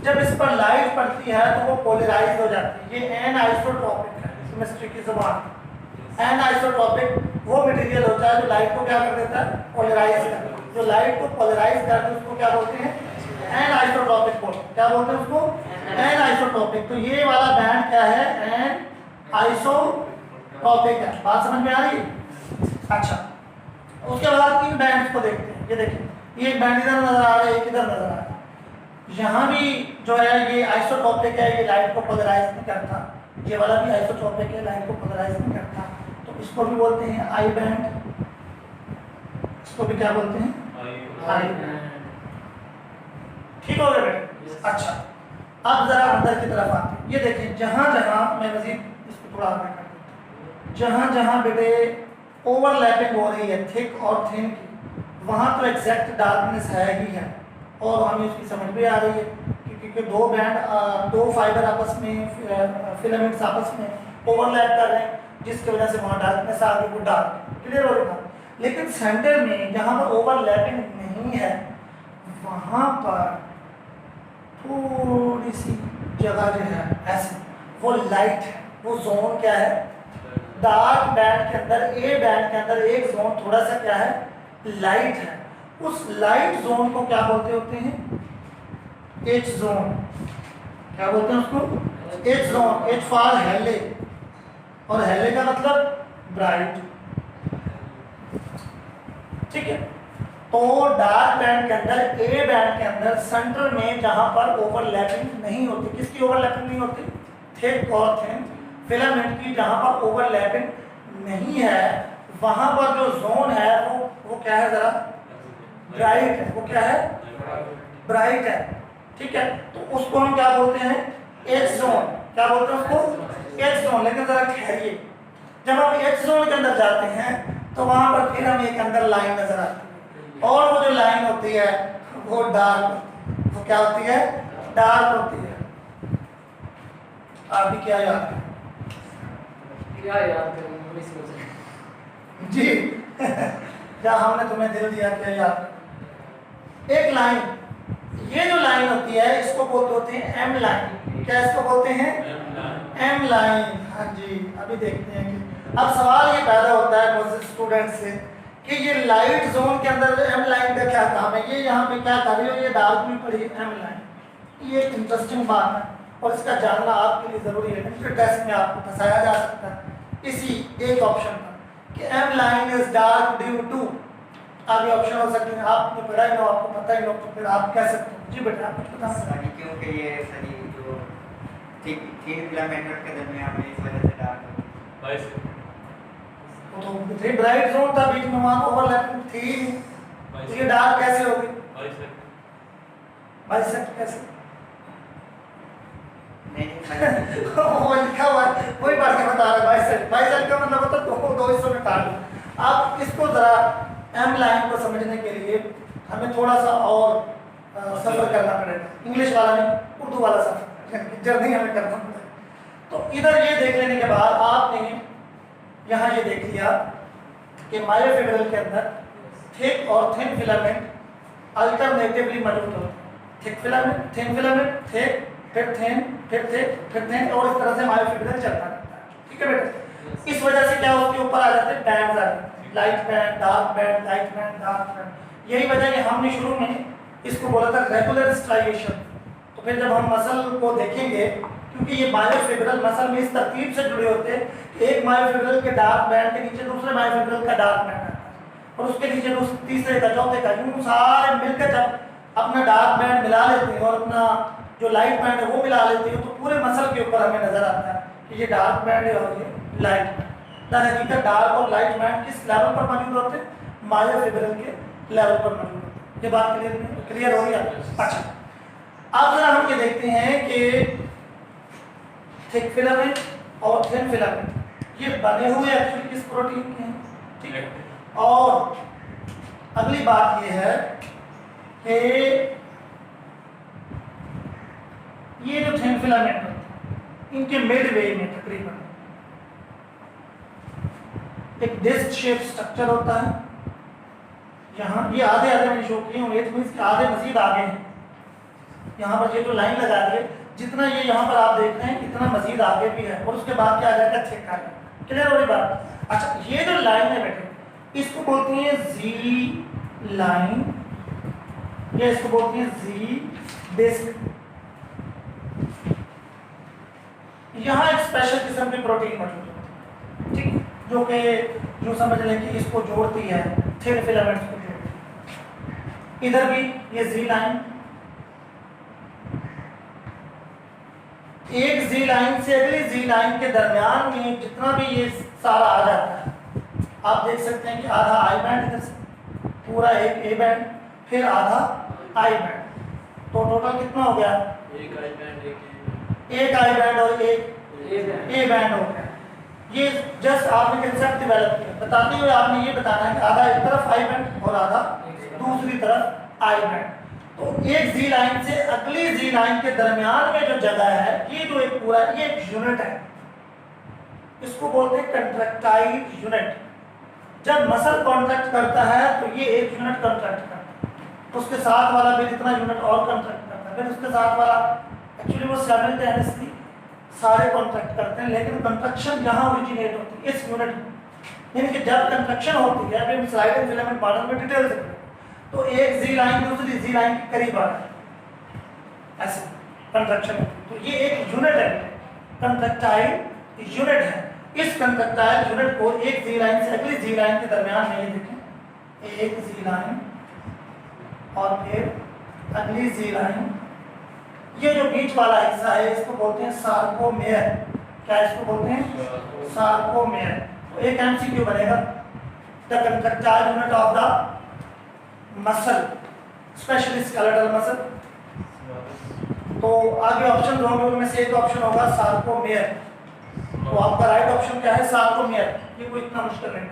Speaker 1: जब इस पर लाइट पड़ती है तो वो पोलराइज हो जाती है। ये एन आइसोट्रोपिक है केमिस्ट्री की जुबान। एन आइसोट्रोपिक वो मटेरियल होता है जो लाइट को क्या कर देता है? पोलराइज कर देता है। जो लाइट को पोलराइज करते हैं उसको क्या बोलते हैं? एन आइसोट्रोपिक बोलते हैं। क्या बोलते हैं उसको? Anisotropic. तो ये वाला बैंड क्या है? एन आइसोट्रोपिक है। बात समझ में आ रही है? अच्छा, उसके बाद इन बैंड्स को देखते हैं। ये देखिए, ये एक बैंड इधर नजर आ रहा है, एक इधर नजर आ रहा है। यहाँ भी जो है ये आइसोट्रोपिक है, ये लाइट को पोलराइज नहीं करता। ये वाला भी आइसोट्रोपिक है, लाइट को पोलराइज नहीं करता। तो इसको भी बोलते हैं आई बैंड। इसको भी क्या बोलते हैं? I band. ठीक हो गया बेटे? अच्छा, अब जरा अंदर की तरफ आते हैं। ये देखिए, जहां जहां मैं मजीद इसको थोड़ा आगे कर देता हूं, जहां जहां बेटे ओवरलैपिंग हो रही है थिक और थिन की, वहां तो एग्जैक्ट डार्कनेस है ही है और हमें उसकी समझ भी आ रही है क्योंकि दो बैंड, दो फाइबर आपस में, फिलामेंट्स आपस में ओवरलैप कर रहे हैं, जिसकी वजह से वहाँ डार्कनेस आ गई, वो डार्क क्लियर हो रहा। लेकिन सेंटर में जहाँ पर ओवरलैपिंग नहीं है वहाँ पर थोड़ी सी जगह जो है ऐसे, वो लाइट है, वो जोन क्या है? डार्क बैंड के अंदर, ए बैंड के अंदर एक जोन थोड़ा सा क्या है? लाइट है। उस लाइट जोन को क्या बोलते होते हैं? H zone. क्या बोलते हैं उसको? H zone. एच फॉर हेले, और हेले का मतलब ब्राइट, ठीक है। तो डार्क बैंड के अंदर, ए बैंड के अंदर सेंटर में जहां पर ओवरलैपिंग नहीं होती, किसकी ओवरलैपिंग नहीं होती? थिक और थिन फिलामेंट की जहां पर ओवरलैपिंग नहीं है, वहां पर जो जोन है वो क्या है? जरा ब्राइट है। वो क्या है? ब्राइट है, ठीक है। तो उसको हम क्या बोलते हैं? H zone. क्या बोलते हैं उसको? H zone. लेकिन जरा ठहरिए, जब हम एच जोन के अंदर जाते हैं तो वहां पर फिर हम एक अंदर लाइन नजर आती है, और वो जो लाइन होती है वो डार्क, वो क्या होती है? डार्क होती है। आप भी क्या याद करें?
Speaker 4: क्या याद करेंगे इसको
Speaker 1: जी क्या हमने तुम्हें दिल दिया, क्या याद? एक लाइन, ये जो लाइन होती है इसको बोलते होते हैं एम लाइन। क्या इसको बोलते हैं? M line. हाँ जी, अभी देखते हैं कि अब सवाल ये पैदा होता है बहुत से स्टूडेंट से कि ये लाइट जोन के अंदर एम लाइन का क्या काम है? ये यहाँ पे क्या कर रही हो? ये डार्क में पड़ी एम लाइन। ये एक इंटरेस्टिंग बात है और इसका जानना आपके लिए जरूरी है। फिर टेस्ट में आपको फंसाया जा सकता है इसी एक ऑप्शन पर कि M line is dark due to. आगे ऑप्शन हो सकते हैं, आपने पढ़ा ही हो, आपको पता ही हो, तो फिर आप कह सकते हो। जी बेटा, आप कुछ बता सकते
Speaker 2: सर क्योंकि ये सर जो थिक फिलामेंट के दरमियान में इस वजह से डार्क होती है।
Speaker 1: तो थ्री ब्राइट जोन था बीच में, वहां ओवरलैपिंग थी, तो ये डार्क कैसे होगी? बाइसेक्ट कैसे?
Speaker 2: नहीं
Speaker 1: वो लिखा हुआ है, वही बात के बता रहा है। बाइसेक्ट, बाइसेक्ट का मतलब होता है दो हिस्सों में काट लो। आप इसको जरा एम लाइन को समझने के लिए हमें थोड़ा सा और सफर करना पड़ेगा। इंग्लिश वाला नहीं, उर्दू वाला सफर, जर्नी हमें करना पड़ेगा। तो इधर ये देख लेने के बाद आपने यहाँ ये देख लिया कि मायोफिब्रिल के अंदर थिक और थिन फिलामेंट अल्टरनेटिवली मौजूद होते हैं। Thick filament, thin filament, thick, फिर थिन, फिर थिक, फिर थिन, और इस तरह से मायोफिब्रिल चलता रहता है, ठीक है बेटा। इस वजह से क्या उसके ऊपर आ जाते हैं? बैंड्स आ जाते हैं, light band, dark band, light band, dark band. यही वजह कि हमने शुरू में इसको बोला था रेगुलर स्ट्राइएशन। तो फिर जब हम मसल को देखेंगे क्योंकि ये मायोफिब्रिल मसल में इस तरतीब से जुड़े होते हैं कि एक मायोफिब्रिल के डार्क बैंड के नीचे दूसरे मायोफिब्रिल का डार्क बैंड आता है और उसके नीचे तीसरे का, चौथे का, यूं सारे मिलकर जब अपना डार्क बैंड मिला लेते हैं और अपना जो लाइट बैंड है वो मिला लेते हैं तो पूरे मसल के ऊपर हमें नजर आता है कि ये डार्क बैंड है और ये लाइट बैंड। हकीकत डार्क और लाइट बैंड किस लेवल पर मौजूद होते हैं? मायोफिब्रिल के लेवल पर मौजूद होते हैं। ये बात क्लियर हो गया? अच्छा, अब जरा हम ये देखते हैं कि थिक फिलामेंट और थिन फिलामेंट ये बने हुए एक्चुअली किस प्रोटीन के हैं, ठीक है। और अगली बात ये है कि ये जो थिन फिलामेंट होते हैं इनके मिड वे में तकरीबन एक डिस्क शेप स्ट्रक्चर होता है। यहाँ ये आधे आधे मैंने शो किए होंगे, तो इसके आधे मजीद आगे हैं। यहाँ पर ये जो लाइन लगा दी जितना ये यहाँ पर आप देख रहे हैं इतना मजीद आगे भी है और उसके बाद क्या आ जाएगा? थिक आ जाएगा। क्लियर हो रही बात? अच्छा, ये जो लाइन है बेटे इसको बोलती है जी लाइन या इसको बोलती है जी डिस्क। यहाँ एक स्पेशल किस्म की प्रोटीन मौजूद है, ठीक है, जो कि जो समझ लें कि इसको जोड़ती है थिन फिलामेंट्स को जोड़ती है। इधर भी ये जी लाइन, एक जी लाइन से अगली जी लाइन के दरमियान में जितना भी ये सारा आ जाता है आप देख सकते हैं कि आधा आई बैंड इधर से पूरा एक ए बैंड फिर आधा आई बैंड, तो टोटल कितना हो गया?
Speaker 3: एक आई बैंड
Speaker 1: एक आई बैंड और एक ए बैंड हो गया। ये जस्ट आपने कंसेप्ट डेवलप किया, बताते हुए आपने ये बताना है कि आधा एक तरफ आई बैंड और आधा दूसरी तरफ आई बैंड। तो एक जी लाइन से अगली जी लाइन के दरमियान में जो जगह है ये जो एक पूरा ये एक यूनिट है, इसको बोलते हैं कंट्रैक्टाइल यूनिट। जब मसल कॉन्ट्रैक्ट करता है तो ये एक यूनिट कॉन्ट्रैक्ट करता है, तो उसके साथ वाला भी जितना यूनिट और कॉन्ट्रैक्ट करता है, फिर उसके साथ वाला एक्चुअली वो साइमल्टेनियसली सारे कॉन्ट्रैक्ट करते हैं, लेकिन कंट्रक्शन यहाँ ओरिजिनेट होती है इस यूनिट में। यानी कि जब कंट्रक्शन होती है, अभी हम स्लाइड एंड फिलामेंट मॉडल में डिटेल से तो एक जी लाइन दूसरी जी लाइन के करीब आ रहा है ऐसे कंट्रक्शन। तो ये एक यूनिट है, कंट्रैक्टाइल यूनिट है। इस कंट्रैक्टाइल यूनिट को एक जी लाइन से अगली जी लाइन के दरमियान में ये देखें, एक जी लाइन और फिर अगली जी लाइन, ये जो बीच वाला हिस्सा है इसको बोलते हैं सार्कोमेयर। क्या इसको बोलते हैं? सार्कोमेयर। तो एक एमसीक्यू बनेगा, the contractile unit of the muscle specially skeletal muscle. तो आगे ऑप्शन होंगे, उनमें से एक ऑप्शन होगा सार्कोमेयर। तो आपका राइट ऑप्शन क्या है? सार्कोमेयर। ये कोई इतना मुश्किल नहीं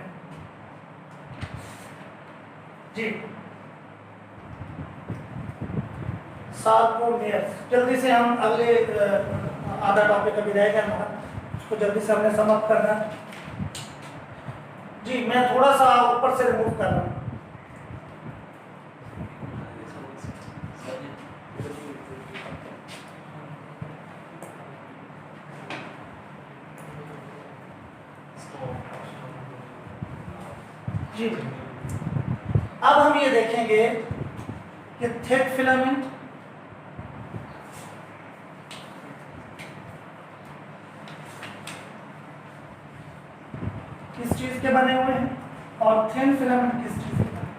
Speaker 1: जी, सार्कोमेयर। जल्दी से हम अगले आधा टॉपिक का विदाई करना, उसको जल्दी से हमने समाप्त करना जी। मैं थोड़ा सा ऊपर से रिमूव कर रहा हूँ। जी, अब हम ये देखेंगे कि थिक फिलामेंट किस चीज के बने हुए हैं और थिन फिलामेंट किस चीज के बने हैं।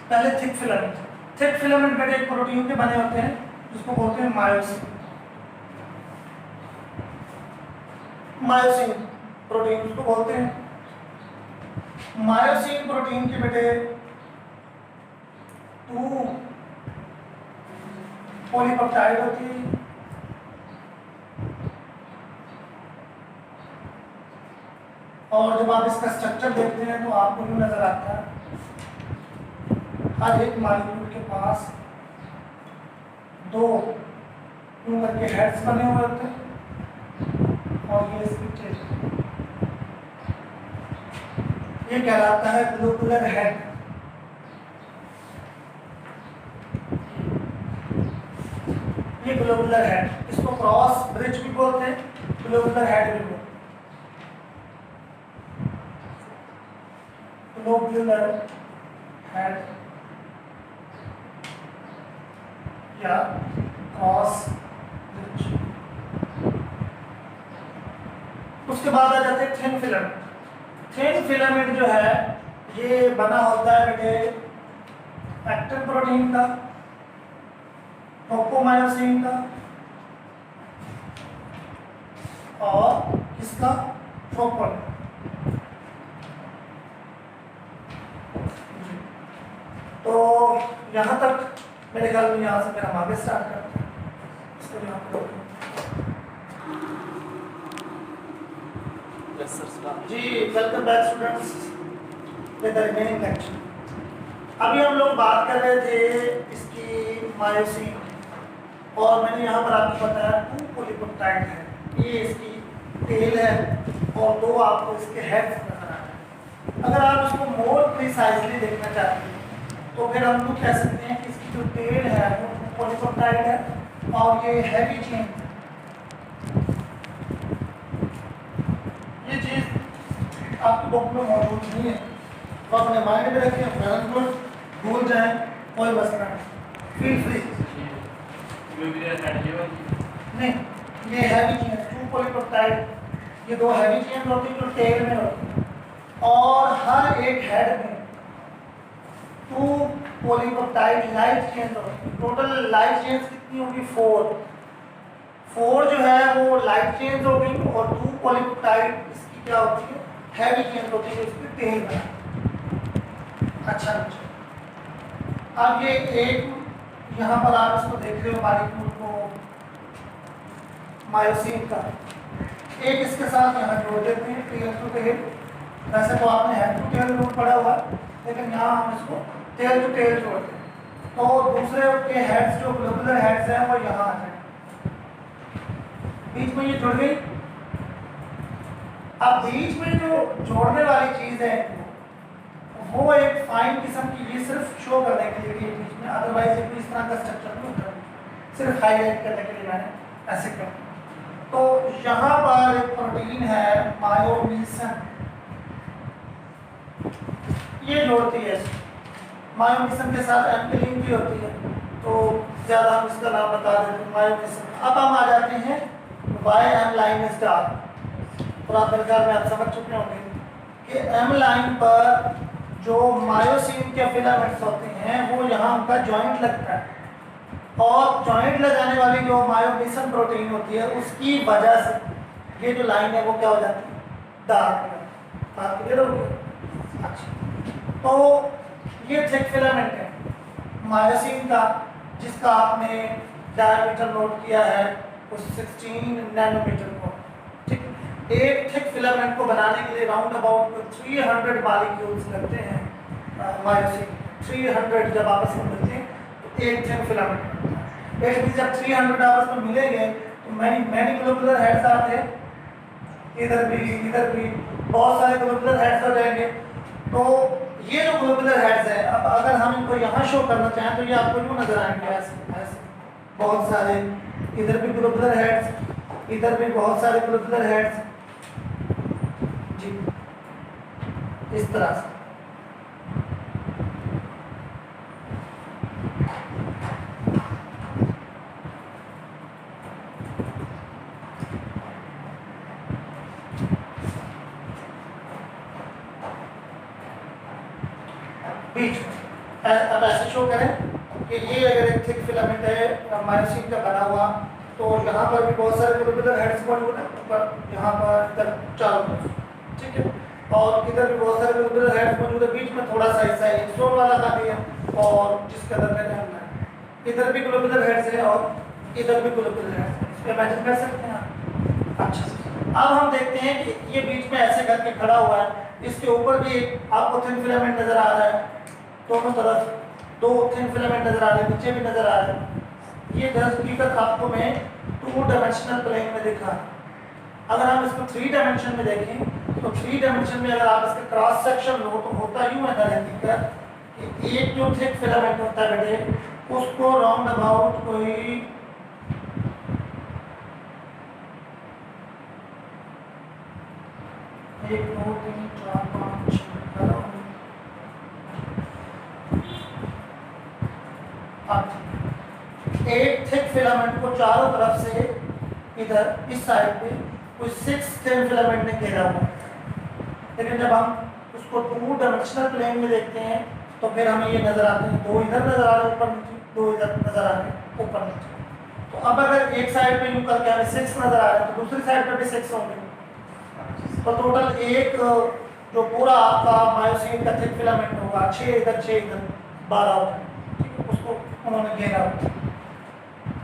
Speaker 1: पहले थिक फिलामेंट। थिक फिलामेंट में एक प्रोटीन के बने होते हैं जिसको बोलते हैं मायोसिन। मायोसिन प्रोटीन उसको बोलते हैं। मायोसिन प्रोटीन के बेटे 2 पॉलीपेप्टाइड होती है, और जब आप इसका स्ट्रक्चर देखते हैं तो आपको यूं नजर आता है हर एक मॉलिक्यूल के पास 2 यूं करके हेड्स बने हुए होते हैं और ये इसकी टेल। ये कहलाता है ग्लोबुलर हेड। ये ग्लोबुलर हेड, इसको क्रॉस ब्रिज भी बोलते हैं, ग्लोबुलर हेड भी बोलते हैं। ग्लोबुलर हेड क्या क्रॉस ब्रिज। उसके बाद आ जाते हैं थिन फिलामेंट। थिन फिलामेंट जो है ये बना होता है बेटे एक्टिन प्रोटीन का, ट्रोपोमायोसिन का और इसका ट्रोपोलिन। तो यहाँ तक मेरे ख्याल में यहाँ से फिर हम आगे स्टार्ट करते हैं। इसको यहाँ पे रोकें।
Speaker 3: Yes, sir, start.
Speaker 1: जी welcome back students with the remaining lecture. अभी हम लोग बात कर रहे थे इसकी मायोसिन, और मैंने यहाँ पर आपको बताया 2 पॉलीपेप्टाइड है, ये इसकी टेल है और 2 आपको इसके हेड्स नजर आ रहे हैं। अगर आप इसको मोर प्रिसाइजली देखना चाहते हैं तो फिर हम लोग कह सकते हैं कि इसकी जो टेल है वो पॉलीपेप्टाइड है और ये हैवी चेन है। ये चीज़ आपकी बुक में मौजूद नहीं है, तो अपने माइंड में रखें, वेल गुड, भूल जाएं कोई मसला नहीं, फील फ्री। नहीं, ये हैवी चेन है, 2 पॉलीपेप्टाइड, ये 2 हैवी चेन होती है जो टेल में होती है, और हर एक हेड में 2 पॉलीपेप्टाइड लाइट चेन होती है। टोटल लाइट चेन्स कितनी होगी? 4 जो है वो लाइट चेन होगी और 2 पॉलीपेप्टाइड इसकी क्या होती है? हैवी चेन होती है, इसकी टेल में। अच्छा, अब ये एक यहाँ पर आप इसको देख रहे हो मॉलिक्यूल को मायोसिन का, एक इसके साथ यहाँ जोड़ देते हैं टेल टू टेल। वैसे तो आपने हेड टू टेल रूल पढ़ा हुआ है, लेकिन यहाँ हम इसको टेल टू टेल जोड़ते हैं, तो दूसरे के हेड्स जो ग्लोबुलर हेड्स हैं वो यहाँ आ जाए, बीच में ये जुड़ गई। अब बीच में जो जोड़ने वाली चीज़ है वो एक फाइन किस्म की, ये सिर्फ शो करने के लिए बीच में, अदरवाइज इस तरह का स्ट्रक्चर नहीं होता, सिर्फ हाईलाइट करने के लिए मैंने ऐसे किया। तो यहाँ पर एक प्रोटीन है मायोमिसन, ये जोड़ती है। मायोमिसन के साथ एम्पिलिन भी होती है, तो ज़्यादा हम इसका नाम बता देते हैं मायोमिसन। अब हम आ जाते हैं वाई एम लाइन स्टार। पुराने प्रकार में आप समझ चुके होंगे कि एम लाइन पर जो मायोसिन के फिलामेंट्स होते हैं वो यहाँ उनका जॉइंट लगता है, और जॉइंट लगाने वाली जो मायोमिसन प्रोटीन होती है उसकी वजह से ये जो लाइन है वो क्या हो जाती है? डार्क। बात क्लियर हो गई? अच्छा, तो ये थिक फिलामेंट है मायोसिन का, जिसका आपने डायमीटर नोट किया है उस 16 नैनोमीटर को। ठीक, एक थिक फिलामेंट को बनाने के लिए राउंड अबाउट 300 मॉलिक्यूल्स लगते हैं मायोसिन। 300 जब आपस में मिलते हैं तो एक थिक फिलामेंट बनता है। एक जब 300 आपस में मिलेंगे तो मैनी ग्लोबुलर हेड्स आते हैं, इधर भी बहुत सारे ग्लोबुलर हेड्स हो जाएंगे। तो ये जो ग्लोबुलर हेड्स हैं, अब अगर हम इनको यहाँ शो करना चाहें तो ये आपको यूँ नजर आएंगे ऐसे बहुत सारे, इधर भी ग्लोबुलर हेड्स, इधर भी बहुत सारे ग्लोबुलर हेड्स जी, इस तरह से। बीच अब ऐसे शो करें कि ये अगर एक थिक फिलामेंट है मायोसिन का बना हुआ, तो यहाँ पर भी बहुत सारे ग्लोबुलर हेड्स मौजूद हैं, पर यहाँ पर इधर चारों तरफ, ठीक है, और इधर भी बहुत सारे ग्लोबुलर हेड्स मौजूद है। बीच में थोड़ा सा हिस्सा है स्टोन वाला खाली है, और जिसके अंदर मैंने हमला है, इधर भी ग्लोबुलर हेड्स है और इधर भी ग्लोबुलर हेड्स है। इसको इमेजिन कर सकते हैं आप? अच्छा, अब हम देखते हैं कि ये बीच में ऐसे करके खड़ा हुआ है, इसके ऊपर भी आपको थिन फिलामेंट नजर आ रहा है, दोनों तरफ 2 थिन फिलामेंट नजर आ रहे हैं, नीचे भी नजर आ रहे हैं। ये हकीकत आपको मैं 2 डायमेंशनल प्लेन में दिखा। अगर हम इसको 3 डायमेंशन में देखें तो 3 डायमेंशन में अगर आप इसका क्रॉस सेक्शन लो तो होता यूँ है दर हकीकत कि एक जो थिक फिलामेंट होता है बेटे, उसको राउंड अबाउट कोई 1 2 3 4 5 6 8 थिक फिलामेंट को चारों तरफ से इधर इस साइड पे कोई 6 थिन फिलामेंट ने घेरा हुआ है। लेकिन जब हम उसको 2 डायमेंशनल प्लेन में देखते हैं तो फिर हमें ये नजर आते हैं, 2 इधर नजर आ रहे ऊपर नीचे, 2 इधर नजर आ रहे ऊपर नीचे। तो अब अगर एक साइड पे यूं करके हमें 6 नजर आ रहे हैं तो दूसरी साइड पे भी 6 होंगे। तो टोटल एक जो पूरा आपका मायोसिन का थिक फिलामेंट होगा 6 इधर 6 इधर 12 होता है, ठीक है, उसको उन्होंने घेरा होता है।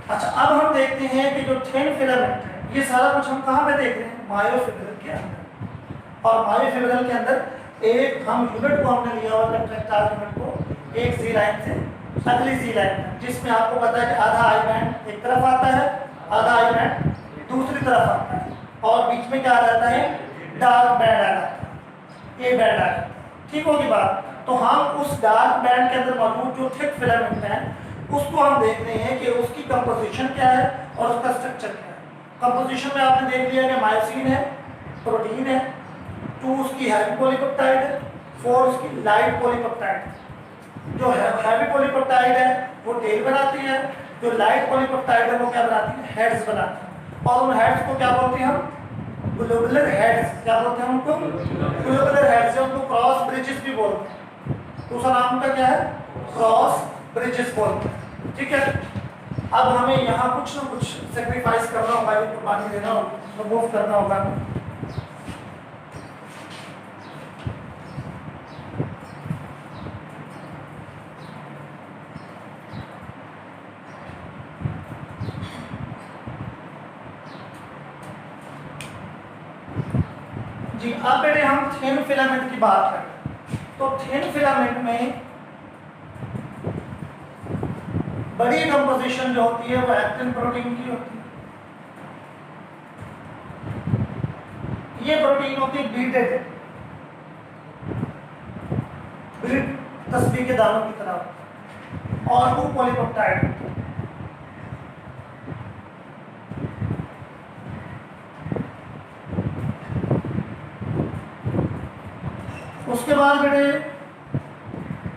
Speaker 1: अच्छा, अब हम देखते हैं कि जो थिन फिलामेंट है ये सारा कुछ हम कहाँ पे देख रहे हैं? मायोफिब्रिल के अंदर। और मायोफिब्रिल के अंदर एक हम यूनिट को हमने लिया हुआ कंट्रैक्टाइल यूनिट को एक जी लाइन से अगली जी लाइन में, जिसमें आपको पता है कि आधा आई बैंड एक तरफ आता है, आधा आई बैंड दूसरी तरफ आता है, और बीच में क्या आ जाता है? डार्क बैंड आ जाता है, ये बैंड आ जाता है। ठीक होगी बात? तो हम उस डार्क बैंड के अंदर मौजूद जो थिक फिलामेंट है उसको हम देख रहे हैं कि उसकी कंपोजिशन क्या है और उसका स्ट्रक्चर क्या है। कंपोजिशन में आपने देख लिया कि मायोसिन है, प्रोटीन है, 2 उसकी हैवी पॉलीपेप्टाइड है, 4 उसकी लाइट पॉलीपेप्टाइड है। जो हैवी पॉलीपेप्टाइड है वो टेल बनाती है, जो लाइट पॉलीपेप्टाइड है वो क्या बनाती है? हेड्स बनाती है। और उन हेड्स को क्या बोलते हैं हम? Globular heads. क्या बोलते हैं उनको? Globular heads. उनको क्रॉस ब्रिजेस भी बोलते हैं। दूसरा नाम उनका क्या है? क्रॉस ब्रिजेस बोलते हैं। ठीक है, अब हमें यहाँ कुछ ना कुछ सेक्रीफाइस करना होगा, ये कुर्बानी देना होगा, मूव करना होगा। जी, अब बेटे हम थिन फिलामेंट की बात करें तो थिन फिलामेंट में बड़ी कंपोजिशन जो होती है वो एक्टिन प्रोटीन की होती है। ये प्रोटीन होती है बीटेड, बीट तस्बीह के दानों की तरह, और 2 पॉलीपेप्टाइड। उसके बाद बेटे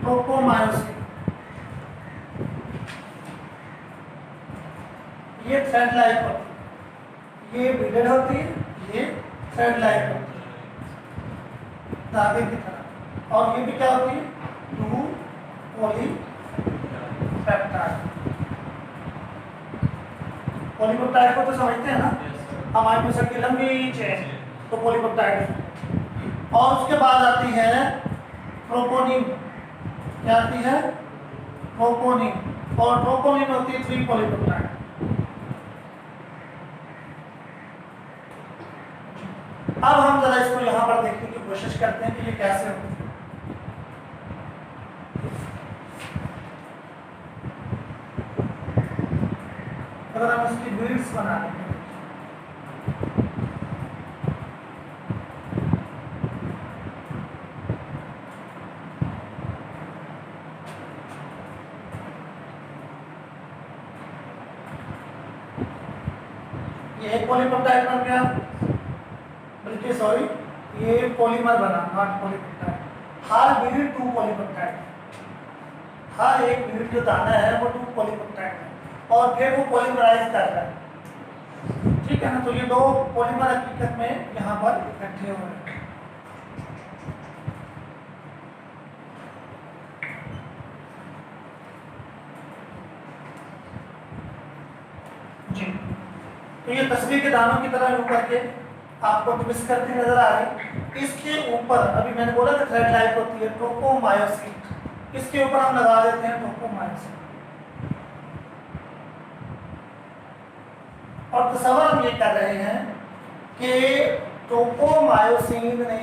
Speaker 1: ट्रोपोमायोसिन, ये थ्रेड लाइक होती है, ये बीडेड होती है, ये थ्रेड लाइक होती है धागे की तरह, और ये भी क्या होती है? 2 पॉलीपेप्टाइड। पॉलीपेप्टाइड को तो समझते हैं ना, हमारे एसिड की लंबी चेन तो पॉलीपेप्टाइड। और उसके बाद आती है ट्रोपोनिन। क्या आती है? ट्रोपोनिन। और ट्रोपोनिन होती है 3 पॉलीपेप्टाइड। अब हम जरा इसको यहाँ पर देखने की कोशिश करते हैं कि ये कैसे होती है। अगर हम इसकी बीड्स बना लें, ये एक पॉलीपेप्टाइड बन गया, बल्कि सॉरी ये पॉलीमर बना, नॉट पॉलीपेप्टाइड। हर बीड 2 पॉलीपेप्टाइड, हर एक बीड जो दाना है वो 2 पॉलीपेप्टाइड है, और फिर वो पॉलीमराइज कर रहा है। ठीक है ना? तो ये 2 पॉलीमर हकीकत में यहाँ पर इकट्ठे हो रहे हैं। जी, तो ये तस्वीर के दानों की तरह यूं करके आपको ट्विस्ट करती नजर आ रही। इसके ऊपर अभी मैंने बोला था थ्रेड लाइक होती है ट्रोपोमायोसिन, इसके ऊपर हम लगा देते हैं ट्रोपोमायोसिन। और तस्वर हम ये कर रहे हैं कि ट्रोपोमायोसिन ने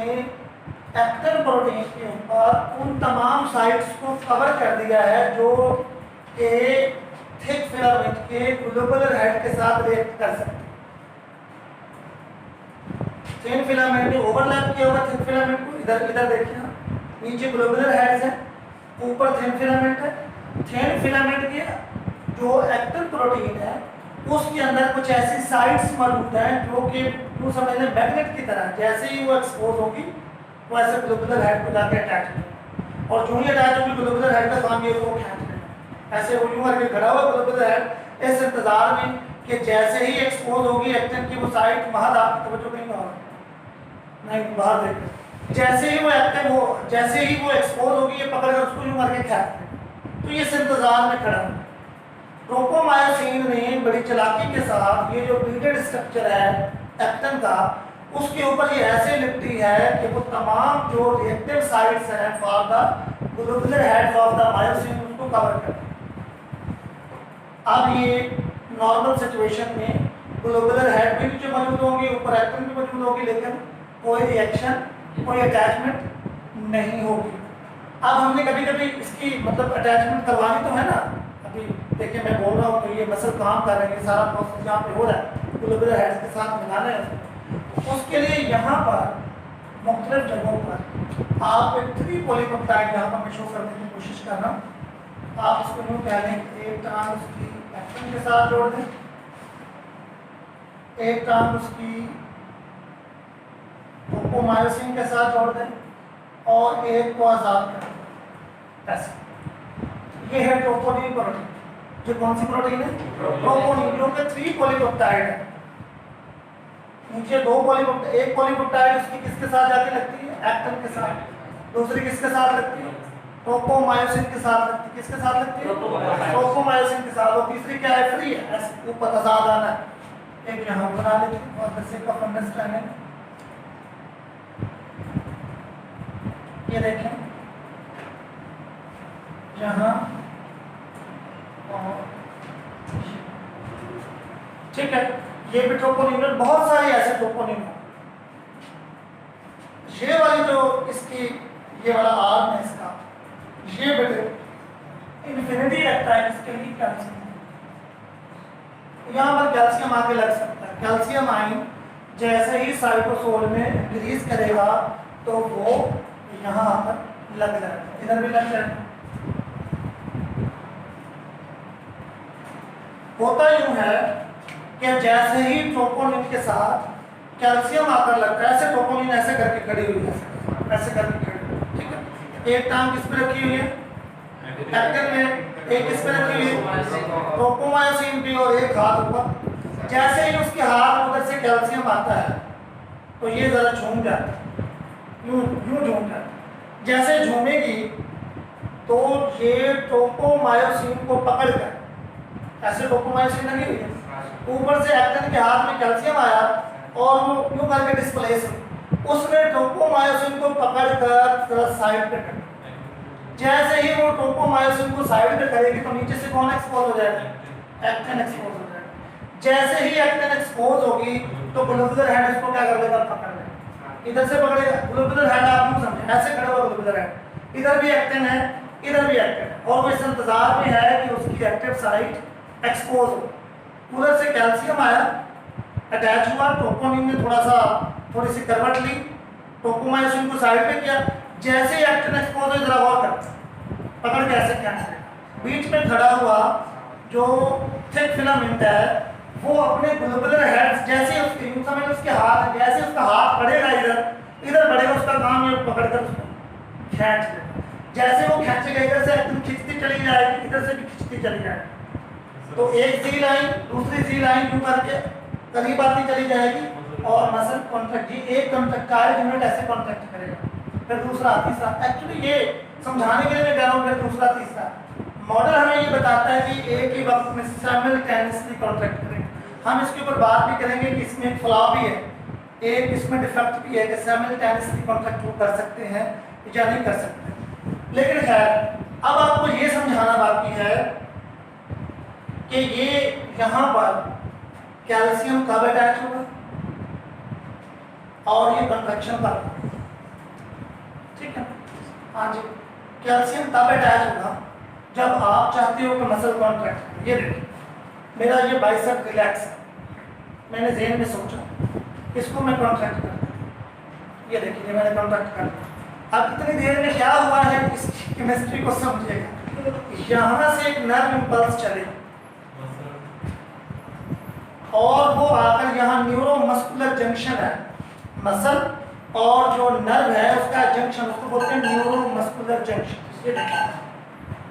Speaker 1: एक्टिन प्रोटीन के ऊपर उन तमाम साइट्स को कवर कर दिया है जो एक थिक फिलामेंट के ग्लोबुलर हेड के साथ रिएक्ट कर सकते हैं। थिन फिलामेंट ने ओवरलैप किया हुआ थिक फिलामेंट को, इधर इधर देखिए ना, नीचे ग्लोबुलर हेड्स है, ऊपर थिन फिलामेंट है। थिन फिलामेंट के जो एक्टिन प्रोटीन है उसके अंदर कुछ ऐसी साइट्स मौजूद हैं जो कि वो समझ लें मैग्नेट की तरह, जैसे ही वो एक्सपोज होगी वो ऐसे ग्लोबुलर हेड को जाके अटैच करेगी, और जो ही अटैच होगी ग्लोबुलर हेड का काम ये वो खींच लेगा। ऐसे वो यूं करके खड़ा हुआ ग्लोबुलर हेड इस इंतजार में कि जैसे ही एक्सपोज होगी एक्टिन की वो साइट, वहां आपकी तवज्जो कहीं और नहीं, बाहर देख, जैसे ही वो एक्टिव हो, जैसे ही वो एक्सपोज होगी ये पकड़ कर उसको यूं करके खींचते, तो ये इस इंतजार में खड़ा है। ट्रोपोमायोसिन ने बड़ी चालाकी के साथ ये जो बीटेड स्ट्रक्चर है एक्टिन का, उसके ऊपर ये ऐसे लिपटी है कि वो तमाम जो रिएक्टिव साइट्स हैं for the globular heads of the myosin उसको कवर करते हैं। अब ये नॉर्मल सिचुएशन में ग्लोबुलर हेड भी नीचे मौजूद होंगी, ऊपर एक्टिन भी मौजूद होगी, लेकिन कोई रिएक्शन, कोई अटैचमेंट नहीं होगी। अब हमने कभी कभी इसकी मतलब अटैचमेंट करवानी तो है ना, अभी देखिए मैं बोल रहा हूँ तो ये मसल काम कर रहे हैं, सारा प्रोसेस यहाँ पे हो रहा है, ग्लोबुलर हेड्स के साथ मिलाना है। उसके लिए यहाँ पर मुख्तलिफ जगहों पर आप एक 3 पॉलीपेप्टाइड यहाँ पर मैं शो करने की कोशिश कर रहा हूँ। आप इसको यूँ कह लें, एक टांग उसकी एक्टिन के साथ जोड़ दें, एक टांग उसकी ट्रोपोमायोसिन के साथ जोड़ दें और एक को आज़ाद कर दें। ऐसे ये है ट्रोपोनिन प्रोटीन, जो कौन सी प्रोटीन है? ट्रोपोनिन, जो कि 3 पॉलीपेप्टाइड है। नीचे 2 पॉलीपेप्टाइड, एक पॉलीपेप्टाइड उसकी किसके साथ जाके लगती है? एक्टिन के साथ। दूसरी किसके साथ लगती है? ट्रोपोमायोसिन के साथ लगती है। किसके साथ लगती है? ट्रोपोमायोसिन के साथ। और तीसरी क्या है? फ्री है, ऐसे ऊपर आज़ाद आना है। एक यहाँ बना लेते हैं और बस एक का अंडरस्टैंडिंग ये देखें यहाँ और ठीक है, ये भी ट्रोपोनिन, बहुत सारी ऐसे ट्रोपोनिन है। ये वाली जो इसकी ये वाला आर्म है इसका, ये बेटे इन्फिनिटी रखता है इसके लिए कैल्शियम, यहाँ पर कैल्शियम आके लग सकता है। कैल्शियम आयन जैसे ही साइटोसोल में इंक्रीज करेगा तो वो यहाँ पर लग जाएगा, इधर भी लग जाएगा। होता यूं है कि जैसे ही ट्रोपोनिन के साथ कैल्शियम आकर लगता है, ऐसे ट्रोपोनिन ऐसे करके खड़ी हुई है, ऐसे करके खड़ी हुई है, ठीक है। एक टांग किस पे रखी हुई है? एक्टिन में। एक किस पे रखी हुई है? ट्रोपोमायोसिन पे। और एक हाथ ऊपर। जैसे ही उसके हाथ उधर से कैल्शियम आता है तो ये जरा झूम जाता है, यूं यूं झूम जाता है। जैसे झूमेगी तो ये ट्रोपोमायोसिन को पकड़कर, ऐसे ट्रोपोमायोसिन लगी हुई है, ऊपर से एक्टिन के हाथ में कैल्शियम आया और वो यूं करके डिस्प्लेस हुई, उसने ट्रोपोमायोसिन को पकड़कर जरा साइड पे कर, जैसे ही वो ट्रोपोमायोसिन को साइड पे करेगी तो नीचे से कौन एक्सपोज हो जाएगा? एक्टिन एक्सपोज हो जाएगा। जैसे ही एक्टिन एक्सपोज होगी तो ग्लोबुलर हेड इसको क्या कर लेगा? पकड़ लेगा, इधर से पकड़ेगा। ग्लोबुलर हेड आप यूं समझे, ऐसे खड़ा हुआ ग्लोबुलर हेड, इधर भी एक्टिन है, इधर भी एक्टिन है, और वो इस इंतजार में है कि उसकी एक्टिव साइट एक्सपोज हो। उधर से कैल्शियम आया, अटैच हुआ, ट्रोपोनिन ने थोड़ी सी करवट ली, ट्रोपोमायोसिन को साइड पे किया। जैसे ही एक्टिन एक्सपोज हो, जरा गौर कर, पकड़ के ऐसे क्या है, बीच में खड़ा हुआ जो थिक फिलामेंट है वो अपने ग्लोबुलर हेड्स, जैसे उसके यूं समझ उसके हाथ, जैसे उसका हाथ बढ़ेगा इधर बढ़ेगा, उसका काम ये पकड़कर उसको खींच लेगा। जैसे वो खींचेगा इधर से एक्टिन खींचती चली जाएगी, इधर से भी खींचती चली जाएगी, तो एक जी लाइन दूसरी जी लाइन यूं करके करीब आती चली जाएगी और मसल कॉन्ट्रैक्ट, ये एक कॉन्ट्रैक्टाइल यूनिट ऐसे कॉन्ट्रैक्ट करेगा, फिर दूसरा तीसरा। एक्चुअली ये समझाने के लिए मैं कह रहा हूँ, फिर दूसरा तीसरा मॉडल हमें ये बताता है कि एक ही वक्त में साइमल्टेनियसली कॉन्ट्रैक्ट करेंगे। हम इसके ऊपर बात भी करेंगे कि इसमें एक फ्लॉ भी है, एक इसमें डिफेक्ट भी है कि साइमल्टेनियसली कॉन्ट्रैक्ट वो कर सकते हैं या नहीं कर सकते। लेकिन खैर अब आपको ये समझाना बाकी है कि ये यहाँ पर कैल्शियम कब अटैच होगा और ये कंट्रैक्शन कब, ठीक है। हाँ जी, कैल्शियम तब अटैच होगा जब आप चाहते हो कि मसल कॉन्ट्रैक्ट। ये देखिए मेरा ये बाइसेप रिलैक्स है, मैंने ज़हन में सोचा इसको मैं कॉन्ट्रैक्ट कर दूँ, ये देखिए मैंने कॉन्ट्रैक्ट कर दिया। अब इतनी देर में क्या हुआ है इसकी केमिस्ट्री को समझिएगा। यहाँ से एक नर्व इम्पल्स चले और वो आकर यहाँ न्यूरोमस्कुलर जंक्शन है, मसल और जो नर्व है उसका जंक्शन, उसको बोलते हैं न्यूरोमस्कुलर जंक्शन।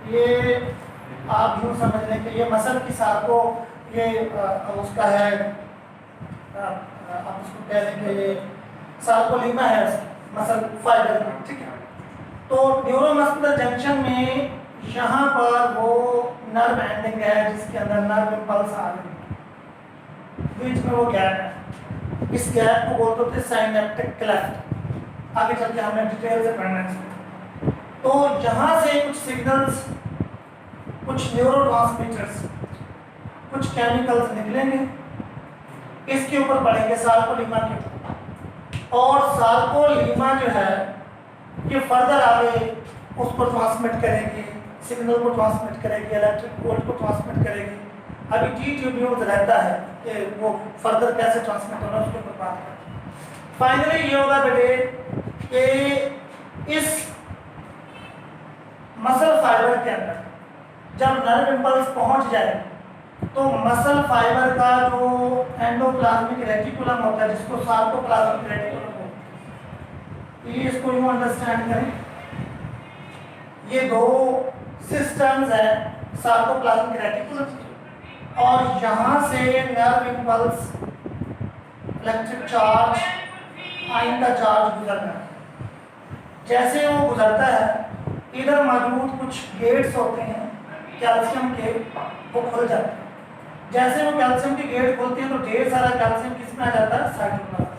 Speaker 1: ये आप यूँ समझ लें कि ये मसल की सार को ये उसका है आप उसको कह दें कि ये सार्कोलीमा है मसल फाइबर, ठीक है। तो न्यूरोमस्कुलर जंक्शन में यहाँ पर वो नर्व एंडिंग है जिसके अंदर नर्व इम्पल्स आ रही है, बीच में वो गैप है, इस गैप को बोलते थे साइनेप्टिक क्लेफ्ट। आगे चल के हमने डिटेल से पढ़ना है इसको। तो जहाँ से कुछ सिग्नल्स, कुछ न्यूरोट्रांसमीटर्स, कुछ केमिकल्स निकलेंगे, इसके ऊपर बढ़ेंगे सार्कोलीमा के ऊपर, और सार्कोलीमा जो है ये फर्दर आगे उसको ट्रांसमिट करेगी, सिग्नल को ट्रांसमिट करेगी, इलेक्ट्रिक वोल्ट को ट्रांसमिट करेगी। अभी टी ट्यूब्यूल्स रहता है कि वो फर्दर कैसे ट्रांसमिट होना उसके ऊपर बात करते हैं। फाइनली ये होगा बेटे कि इस मसल फाइबर के अंदर जब नर्व इम्पल्स पहुंच जाए तो मसल फाइबर का जो एंडोप्लाज्मिक रेटिकुलम होता है, जिसको सार्कोप्लाज्मिक रेटिकुलम होता है, ये इसको यूं अंडरस्टैंड करें, ये दो सिस्टम्स हैं सार्कोप्लाज्मिक रेटिकुलम, और यहाँ से nerve impulse, electric charge, ion का चार्ज गुजरना है। जैसे वो गुजरता है, इधर मौजूद कुछ गेट्स होते हैं कैल्शियम के, वो खुल जाते हैं। जैसे वो कैल्शियम के गेट खुलते हैं तो ढेर सारा कैल्शियम किस में आ जाता है, साइटोप्लाज्म।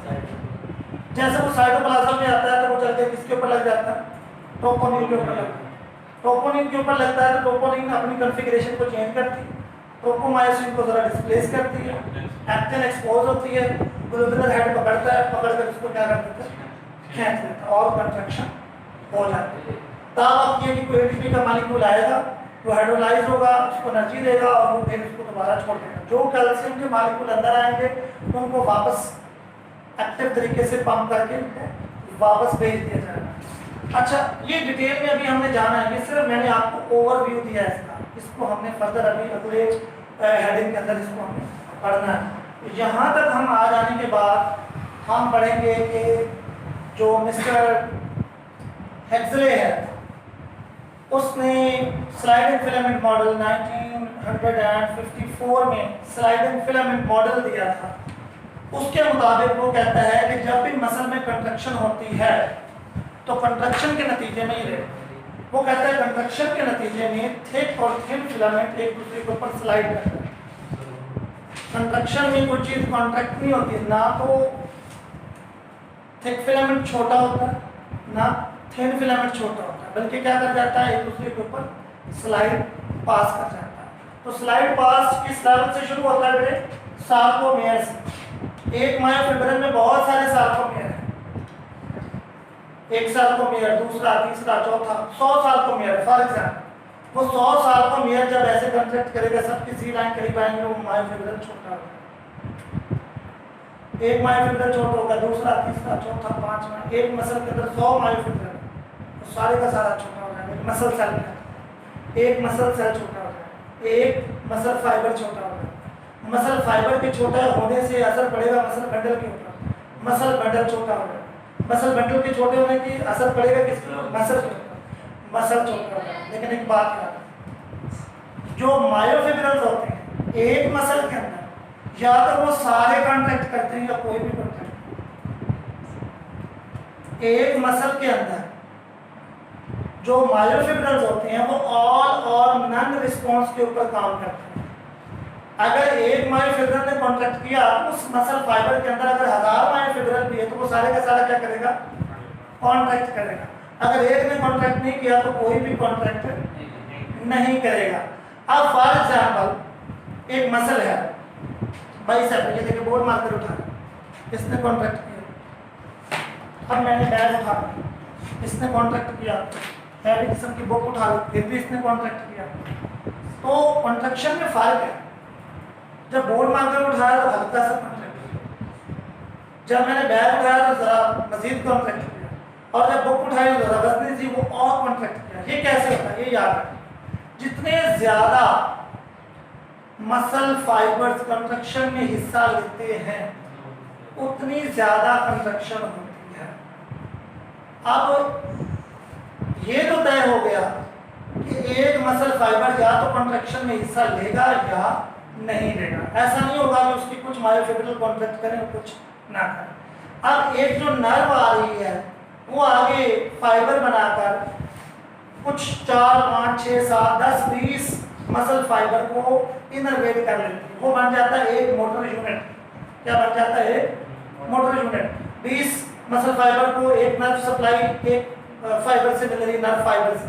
Speaker 1: जैसे वो साइटोप्लाज्म में आता है तो वो चलते किसके ऊपर लग जाता है, ट्रोपोनिन के ऊपर लगता है। ट्रोपोनिन के ऊपर लगता है तो ट्रोपोनिन अपनी कॉन्फ़िगरेशन को चेंज करती है, ट्रोपोमायोसिन को जरा डिस्प्लेस करती है, एक्टिन एक्सपोज होती है, ग्लोबुलर हेड पकड़ता है, पकड़कर उसको क्या कर देता है, खींच देता है और कंट्रैक्शन हो जाती है। तब अब ये कि कोई एटीपी का मॉलिक्यूल आएगा, वो हाइड्रोलाइज होगा, उसको एनर्जी देगा और वो फिर उसको दोबारा छोड़ देगा। जो कैल्शियम के मॉलिक्यूल अंदर आएंगे तो उनको वापस एक्टिव तरीके से पंप करके वापस भेज दिया जाएगा। अच्छा, ये डिटेल में अभी हमने जाना है, ये सिर्फ मैंने आपको ओवरव्यू दिया है इसका, इसको हमने फर्दर अभी अगले हेडिंग के अंदर इसको हमें पढ़ना है। यहाँ तक हम आ जाने के बाद हम पढ़ेंगे कि जो मिस्टर हेक्सले है उसने स्लाइडिंग फिलामेंट मॉडल 1954 में स्लाइडिंग फिलामेंट मॉडल दिया था। उसके मुताबिक वो कहता है कि जब भी मसल में कंट्रक्शन होती है तो कंट्रक्शन के नतीजे में ही वो कहता है कंट्रक्शन के नतीजे में थिक और थिन फिलामेंट एक दूसरे के ऊपर स्लाइड करता है। कंट्रक्शन में कोई चीज़ कॉन्ट्रैक्ट नहीं होती, ना तो थिक फिलामेंट छोटा होता है ना थिन फिलामेंट छोटा होता है, बल्कि क्या कर जाता है, एक दूसरे के ऊपर स्लाइड पास कर जाता है। तो स्लाइड पास किस लेवल से शुरू होता है बेटे, सार्कोमेयर से। एक मायोफिब्रिल में बहुत सारे सार्कोमेयर हैं, एक सार्कोमेयर, दूसरा, तीसरा, चौथा, 100 सार्कोमेयर। फॉर एग्जाम्पल वो 100 सार्कोमेयर जब ऐसे कंट्रैक्ट करेगा, सब किसी लाइन करीब आएंगे, वो मायोफिब्रिल छोटा होगा। एक मायोफिब्रिल छोटा होगा, दूसरा, तीसरा, चौथा, पांचवा। एक मसल के अंदर 100 मायोफिब्रिल, तो सारे का सारा छोटा हो जाएगा। मसल सेल में एक मसल सेल छोटा हो जाएगा, एक मसल फाइबर छोटा हो जाएगा। मसल फाइबर के छोटा होने से असर पड़ेगा मसल बंडल के ऊपर, मसल बंडल छोटा हो जाएगा। मसल बंडल के छोटे होने की असर पड़ेगा किसके ऊपर, मसल के ऊपर, मसल छोटा हो जाएगा। लेकिन एक बात याद है, जो मायोफिब्रिल्स होते हैं एक मसल के अंदर, या तो वो सारे कॉन्ट्रैक्ट करते हैं या कोई भी कॉन्ट्रैक्ट। एक मसल के अंदर जो मायोफिब्रिल्स होते हैं वो ऑल और नन रिस्पॉन्स के ऊपर काम करते हैं। अगर एक मायोफिब्रिल ने कॉन्ट्रैक्ट किया, उस मसल फाइबर के अंदर अगर 1000 मायोफिब्रिल भी है तो वो सारे का सारा क्या करेगा, कॉन्ट्रैक्ट करेगा। अगर एक ने कॉन्ट्रैक्ट नहीं किया तो कोई भी कॉन्ट्रैक्ट नहीं करेगा। अब फॉर एग्जाम्पल एक मसल है बाइसेप, ये देखिए बोर्ड मार्कर उठा, इसने कॉन्ट्रैक्ट किया। अब मैंने बैग उठा, इसने कॉन्ट्रैक्ट किया। हैवी किस्म की बुक उठा ली, फिर भी इसने कॉन्ट्रैक्ट किया। तो कॉन्ट्रैक्शन में फर्क है। जब बोर्ड मार्कर उठाया तो हल्का सा कॉन्ट्रैक्ट, जब मैंने बैग उठाया तो जरा मजीद कॉन्ट्रैक्ट किया, और जब बुक उठाई तो जरा वजनी थी वो और कॉन्ट्रैक्ट किया। ये कैसे होता है, ये याद रखें। जितने ज्यादा मसल फाइबर्स कंट्रक्शन में हिस्सा लेते हैं उतनी ज्यादा कंट्रक्शन होती है। अब ये तो तय हो गया कि एक मसल फाइबर या तो कॉन्ट्रैक्शन में हिस्सा लेगा या नहीं लेगा। ऐसा नहीं होगा कि उसकी कुछ मायोफिब्रिल कॉन्ट्रैक्ट करें और कुछ ना करें। अब एक जो नर्व आ रही है वो आगे फाइबर बनाकर कुछ 4, 5, 6, 7, 10, 20 मसल फाइबर को इनरवेट कर लेती है। वो बन जाता है एक मोटर यूनिट। क्या बन जाता है? Motor unit. 20 मसल फाइबर को एक नर्व सप्लाई एक फाइबर से मिल रही, नर्व फाइबर से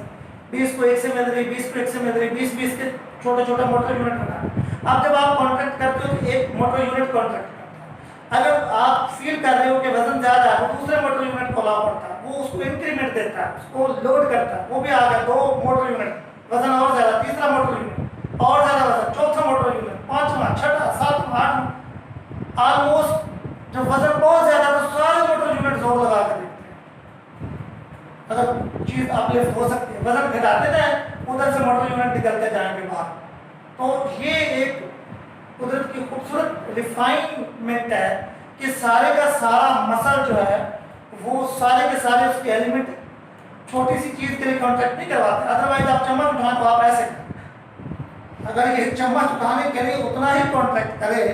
Speaker 1: 20 को एक से मिल रही, 20 को एक से मिल रही, 20 के छोटे छोटे मोटर यूनिट बना। अब जब आप कॉन्ट्रैक्ट करते हो तो एक मोटर यूनिट कॉन्ट्रैक्ट करता है। अगर आप फील कर रहे हो कि वजन ज्यादा है, तो दूसरे मोटर यूनिट को लाभ पड़ता है, वो उसको इंक्रीमेंट देता है, उसको लोड करता है, वो भी आ गया 2 मोटर यूनिट, वजन और ज्यादा, तीसरा मोटर यूनिट और ज्यादा वजन, चौथा मोटर यूनिट, पांचवा, छठा, सातवां, आठवां। ऑलमोस्ट जब वजन बहुत ज्यादा तो सारे मोटर यूनिट जोर लगा कर देखते हैं अगर चीज अपलिफ्ट हो सकती है। वजन घटाते जाए उधर से मोटर यूनिट निकलते जाएंगे बाहर। तो ये एक कुदरत की खूबसूरत रिफाइनमेंट है कि सारे का सारा मसल जो है वो सारे के सारे उसके एलिमेंट छोटी सी चीज के लिए कॉन्ट्रैक्ट नहीं करवाते। अदरवाइज आप चम्मच उठाएं तो आप ऐसे करें। अगर ये चम्मच उठाने के लिए उतना ही कॉन्ट्रैक्ट करे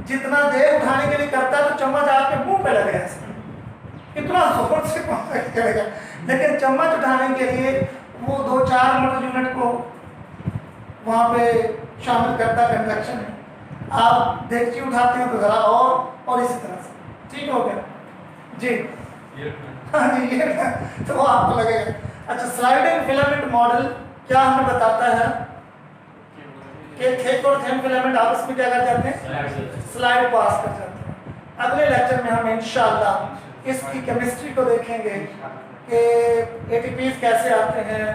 Speaker 1: जितना देर उठाने के लिए करता है, तो चम्मच आपके मुंह पे लगे ऐसे, इतना जोर से कॉन्ट्रैक्ट करेगा। लेकिन चम्मच उठाने के लिए वो 2-4 मोटर यूनिट को वहाँ पे शामिल करता कंट्रैक्शन है। आप डेगची उठाते हैं तो जरा और इसी तरह से। ठीक हो गया जी? हाँ जी, ये तो वो आपको लगेगा। अच्छा, स्लाइडिंग फिलामेंट मॉडल क्या हमें बताता है कि थिक और थिन फिलामेंट आपस में क्या कर जाते हैं? स्लाइड पास कर जाते हैं। अगले लेक्चर में हम इंशाल्लाह इसकी केमिस्ट्री को देखेंगे कि एटीपीज कैसे आते हैं,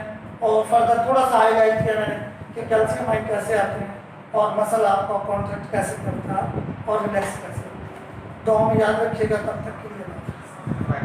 Speaker 1: और फर्दर थोड़ा सा हाईलाइट किया मैंने कि कैल्शियम आयन कैसे आते हैं, और मसल आपका कॉन्ट्रैक्ट कैसे करता है और रिलैक्स कैसे करता है। दुआ में याद रखिएगा। तब तक के लिए